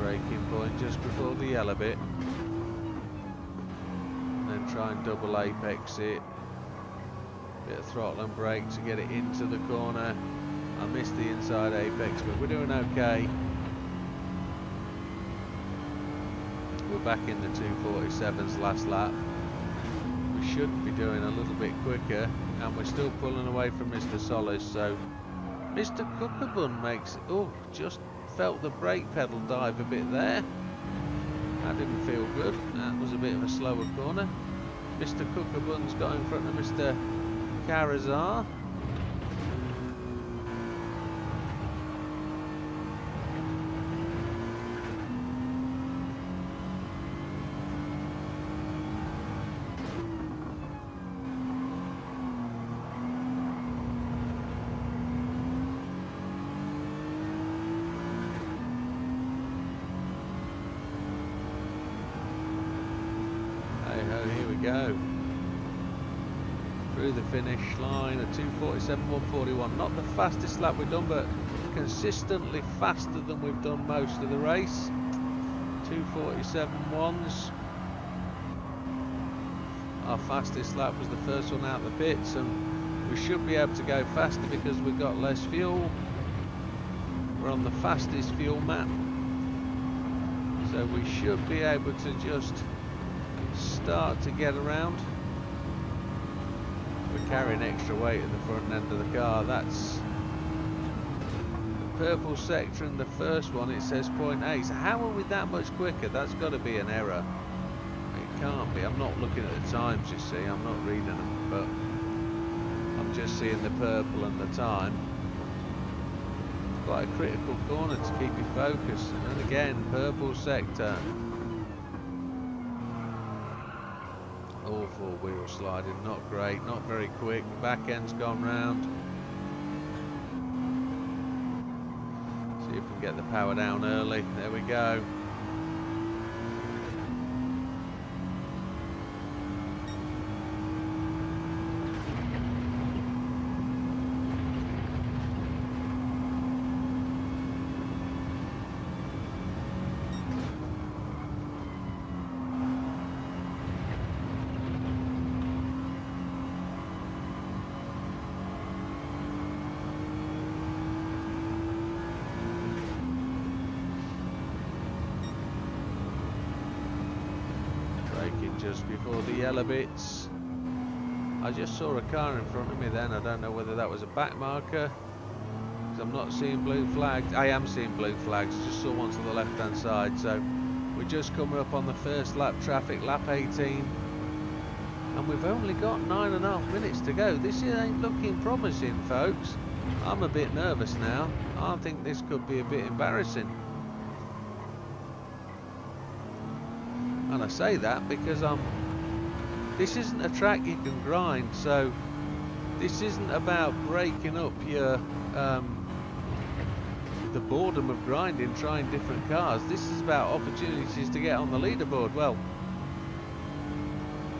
braking point just before the yellow bit. And then try and double apex it. Bit of throttle and brake to get it into the corner. I missed the inside apex, but we're doing okay. We're back in the 2:47's last lap. We should be doing a little bit quicker, and we're still pulling away from Mr. Solis, so Mr. Cookerbun makes... Oh, just felt the brake pedal dive a bit there. That didn't feel good. That was a bit of a slower corner. Mr. Cookerbun's got in front of Mr. Carazar. Here we go. Through the finish line at 2:47.141. Not the fastest lap we've done, but consistently faster than we've done most of the race. 2:47.1s. Our fastest lap was the first one out of the pits, and we should be able to go faster because we've got less fuel. We're on the fastest fuel map, so we should be able to just start to get around. We're carrying extra weight at the front end of the car. That's the purple sector in the first one. It says 0.8. So how are we that much quicker? That's got to be an error. It can't be. I'm not looking at the times, you see. I'm not reading them, but I'm just seeing the purple and the time. It's quite a critical corner to keep you focused. And again, purple sector. Awful wheel sliding, not great, not very quick. Back end's gone round. See if we can get the power down early. There we go. Just before the yellow bits. I just saw a car in front of me then. I don't know whether that was a back marker, because I'm not seeing blue flags. I am seeing blue flags, just saw one to the left hand side. So we're just coming up on the first lap traffic, lap 18, and we've only got 9.5 minutes to go. This ain't looking promising, folks. I'm a bit nervous now. I think this could be a bit embarrassing. And I say that because this isn't a track you can grind, so this isn't about breaking up your the boredom of grinding, trying different cars. This is about opportunities to get on the leaderboard. Well,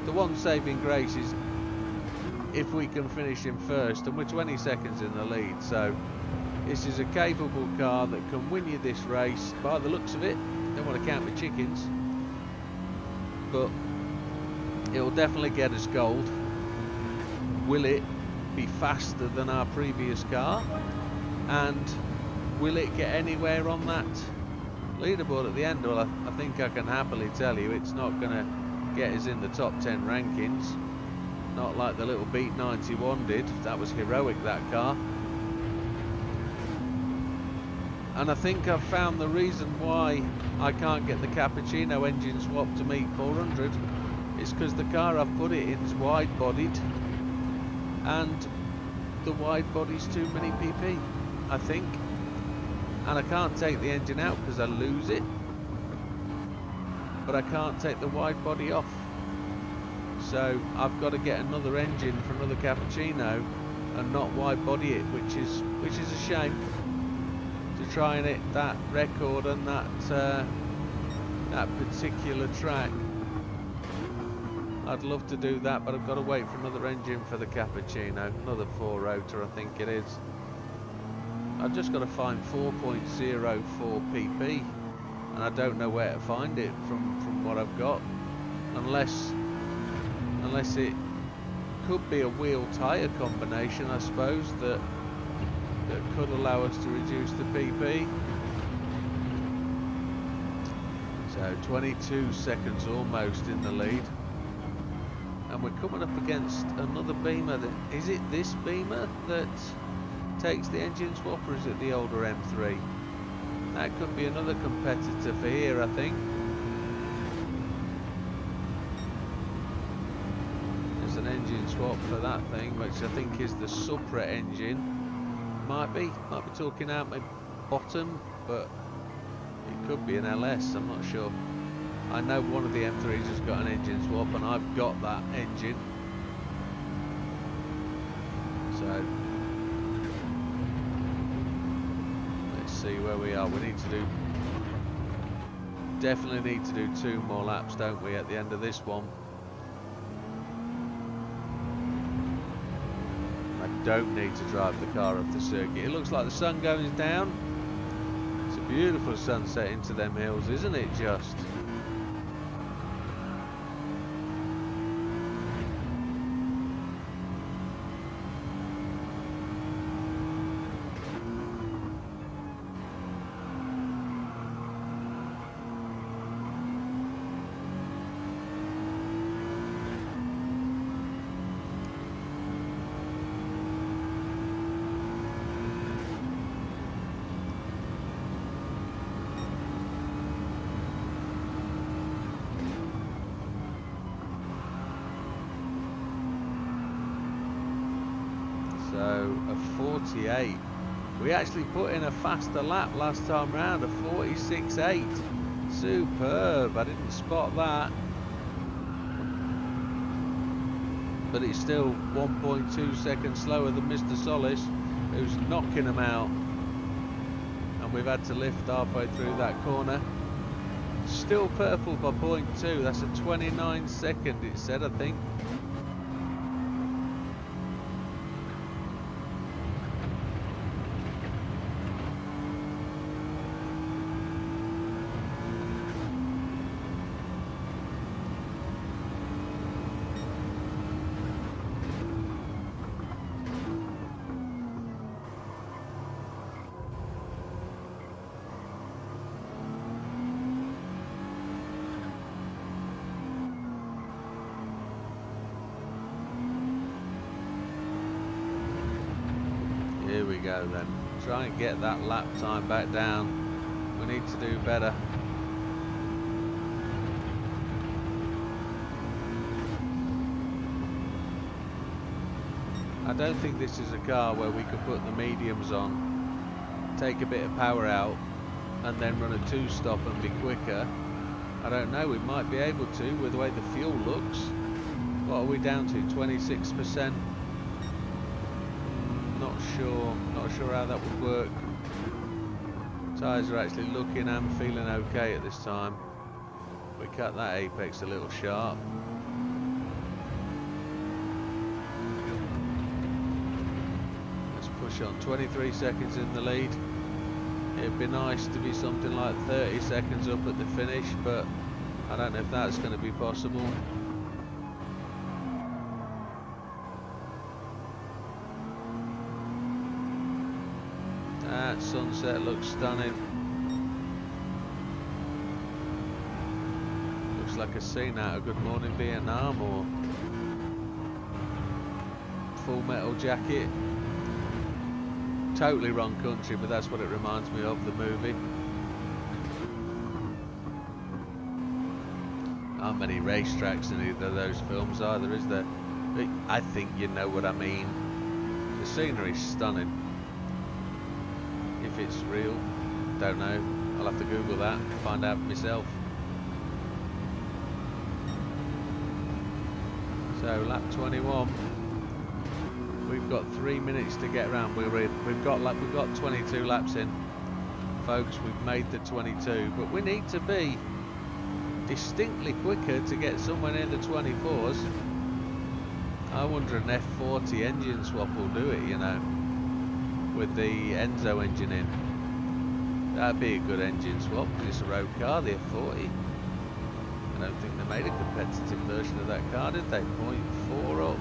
the one saving grace is if we can finish in first, and we're 20 seconds in the lead, so this is a capable car that can win you this race by the looks of it. Don't want to count my chickens, but it will definitely get us gold. Will it be faster than our previous car? And will it get anywhere on that leaderboard at the end? Well, I think I can happily tell you it's not going to get us in the top 10 rankings. Not like the little Beat 91 did. That was heroic, that car. And I think I've found the reason why I can't get the Cappuccino engine swap to meet 400. It's because the car I've put it in is wide-bodied, and the wide body's too many pp, I think. And I can't take the engine out because I lose it, but I can't take the wide body off. So I've got to get another engine for another Cappuccino and not wide body it, which is a shame. To try and hit that record on that particular track, I'd love to do that, but I've got to wait for another engine for the Cappuccino, another 4-rotor I think it is. I've just got to find 4.04 pp and I don't know where to find it from what I've got, unless it could be a wheel tyre combination, I suppose, that could allow us to reduce the PP. So 22 seconds almost in the lead, and we're coming up against another Beamer. Is it this Beamer that takes the engine swap, or is it the older M3? That could be another competitor for here, I think. There's an engine swap for that thing, which I think is the Supra engine. Might be talking out my bottom, but it could be an LS, I'm not sure. I know one of the M3s has got an engine swap, and I've got that engine. So let's see where we are. We need to do, definitely need to do 2 more laps, don't we, at the end of this one. I don't need to drive the car off the circuit. It looks like the sun going down. It's a beautiful sunset into them hills, isn't it just? So a 48. We actually put in a faster lap last time round, a 46.8. Superb. I didn't spot that. But it's still 1.2 seconds slower than Mr. Solis, who's knocking them out. And we've had to lift halfway through that corner. Still purple by 0.2. That's a 29 second, it said, I think. Here we go then. Try and get that lap time back down. We need to do better. I don't think this is a car where we could put the mediums on, take a bit of power out, and then run a 2-stop and be quicker. I don't know, we might be able to with the way the fuel looks. What are we down to? 26%? Not sure how that would work. Tyres are actually looking and feeling okay at this time. We cut that apex a little sharp. Let's push on. 23 seconds in the lead. It'd be nice to be something like 30 seconds up at the finish, but I don't know if that's going to be possible. That sunset looks stunning. Looks like a scene out of Good Morning Vietnam or Full Metal Jacket. Totally wrong country, but that's what it reminds me of, the movie. Aren't many racetracks in either of those films either, is there? But I think you know what I mean. The scenery's stunning. If it's real, don't know. I'll have to Google that and find out myself. So lap 21. We've got 3 minutes to get round. We've got 22 laps in, folks. We've made the 22, but we need to be distinctly quicker to get somewhere near the 24s. I wonder an F40 engine swap will do it, you know, with the Enzo engine in. That'd be a good engine swap because it's a road car, the F40. I don't think they made a competitive version of that car, did they? 0.4 up.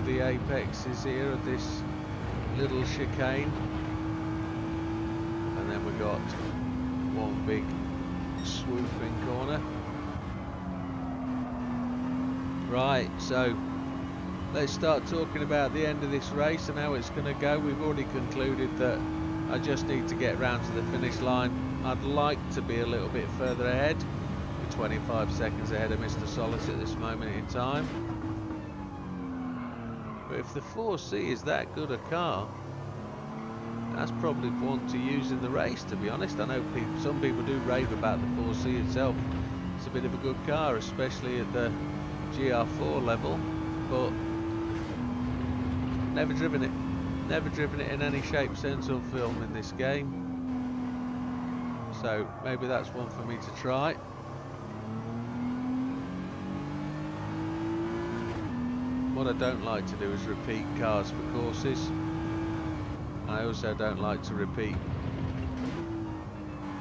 The apexes here of this little chicane, and then we got one big swooping corner. Right, so let's start talking about the end of this race and how it's going to go. We've already concluded that I just need to get round to the finish line. I'd like to be a little bit further ahead. We're 25 seconds ahead of Mr. Solis at this moment in time. But if the 4C is that good a car, that's probably one to use in the race, to be honest. I know some people do rave about the 4C itself. It's a bit of a good car, especially at the GR4 level, but never driven it. Never driven it in any shape, sense or form in this game. So maybe that's one for me to try. What I don't like to do is repeat cars for courses. I also don't like to repeat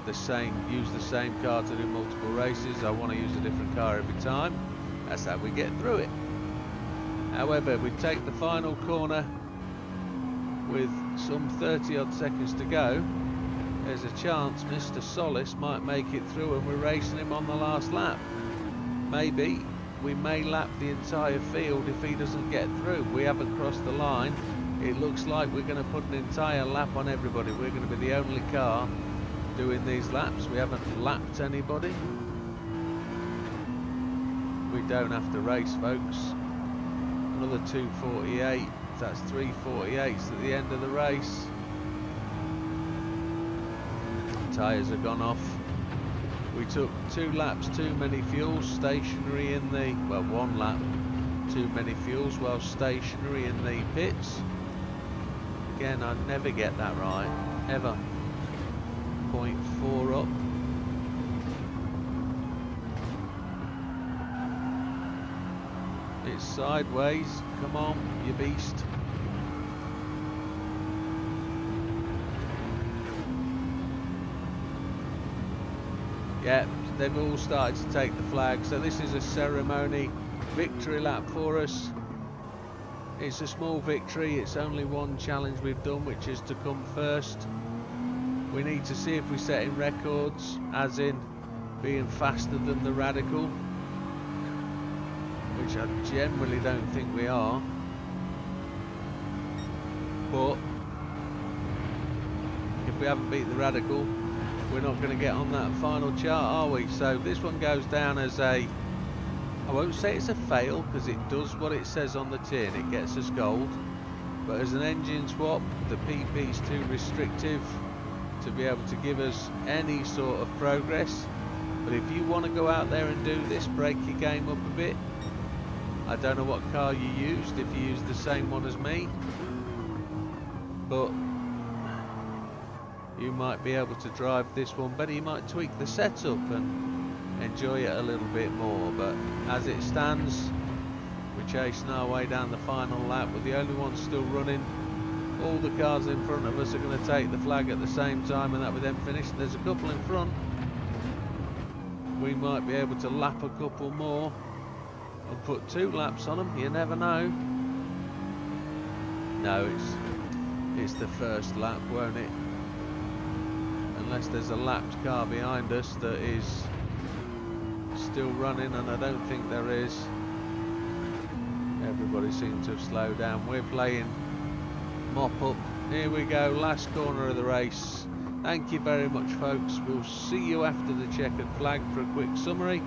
use the same car to do multiple races. I want to use a different car every time. That's how we get through it. However, we take the final corner with some 30 odd seconds to go. There's a chance Mr. Solis might make it through and we're racing him on the last lap. Maybe. We may lap the entire field if he doesn't get through. We haven't crossed the line. It looks like we're going to put an entire lap on everybody. We're going to be the only car doing these laps. We haven't lapped anybody. We don't have to race, folks. Another 2:48. That's 3:48s at the end of the race. Tyres have gone off. We took 2 laps too many fuels stationary in the, well, 1 lap too many fuels while stationary in the pits. Again, I never get that right, ever. 0.4 up. It's sideways, come on, you beast. Yeah, they've all started to take the flag, so this is a ceremony victory lap for us. It's a small victory, it's only one challenge we've done, which is to come first. We need to see if we're setting records, as in being faster than the Radical, which I generally don't think we are. But if we haven't beat the Radical, we're not going to get on that final chart, are we? So this one goes down as a, I won't say it's a fail because it does what it says on the tin, it gets us gold, but as an engine swap the PP is too restrictive to be able to give us any sort of progress. But if you want to go out there and do this, break your game up a bit. I don't know what car you used, if you used the same one as me, but you might be able to drive this one better. You might tweak the setup and enjoy it a little bit more, but as it stands, we're chasing our way down the final lap. We're the only ones still running. All the cars in front of us are going to take the flag at the same time, and that will then finish. There's a couple in front. We might be able to lap a couple more and put 2 laps on them. You never know. No, it's the first lap, won't it? Unless there's a lapped car behind us that is still running, and I don't think there is. Everybody seems to have slowed down. We're playing mop up. Here we go, last corner of the race. Thank you very much, folks. We'll see you after the checkered flag for a quick summary.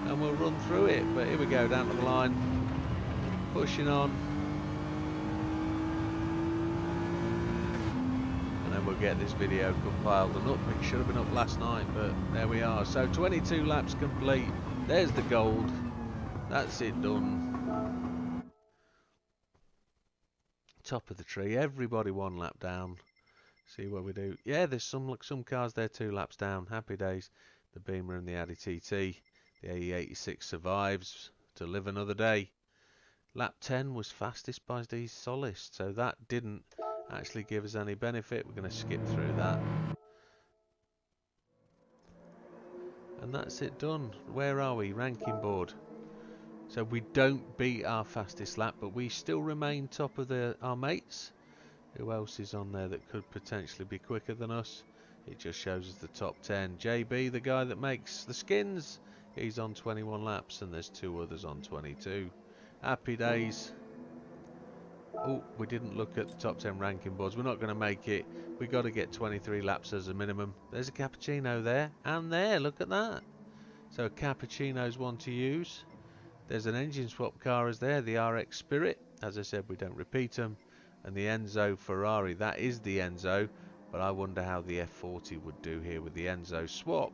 and we'll run through it. But here we go, down to the line, pushing on, and then we'll get this video compiled and up. It should have been up last night, but there we are. So 22 laps complete. There's the gold. That's it done. Top of the tree. Everybody 1 lap down. See what we do. Yeah, there's some cars there 2 laps down. Happy days. The Beamer and the Audi TT. The AE86 survives to live another day. Lap 10 was fastest by the Solist, so that didn't actually give us any benefit. We're going to skip through that. And that's it done. Where are we? Ranking board. So we don't beat our fastest lap, but we still remain top of our mates. Who else is on there that could potentially be quicker than us? It just shows us the top 10. JB, the guy that makes the skins, he's on 21 laps, and there's 2 others on 22. Happy days. Oh, we didn't look at the top 10 ranking boards. We're not going to make it. We've got to get 23 laps as a minimum. There's a cappuccino there, and there, look at that. So a cappuccino's one to use. There's an engine swap car as there, the RX Spirit. As I said, we don't repeat them. And the Enzo Ferrari, that is the Enzo. But I wonder how the F40 would do here with the Enzo swap.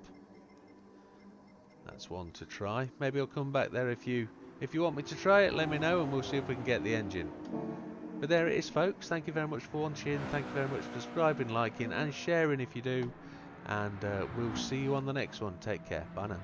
That's one to try. Maybe I'll come back there if you want me to try it, let me know and we'll see if we can get the engine. But there it is, folks. Thank you very much for watching. Thank you very much for subscribing, liking and sharing if you do. And we'll see you on the next one. Take care. Bye now.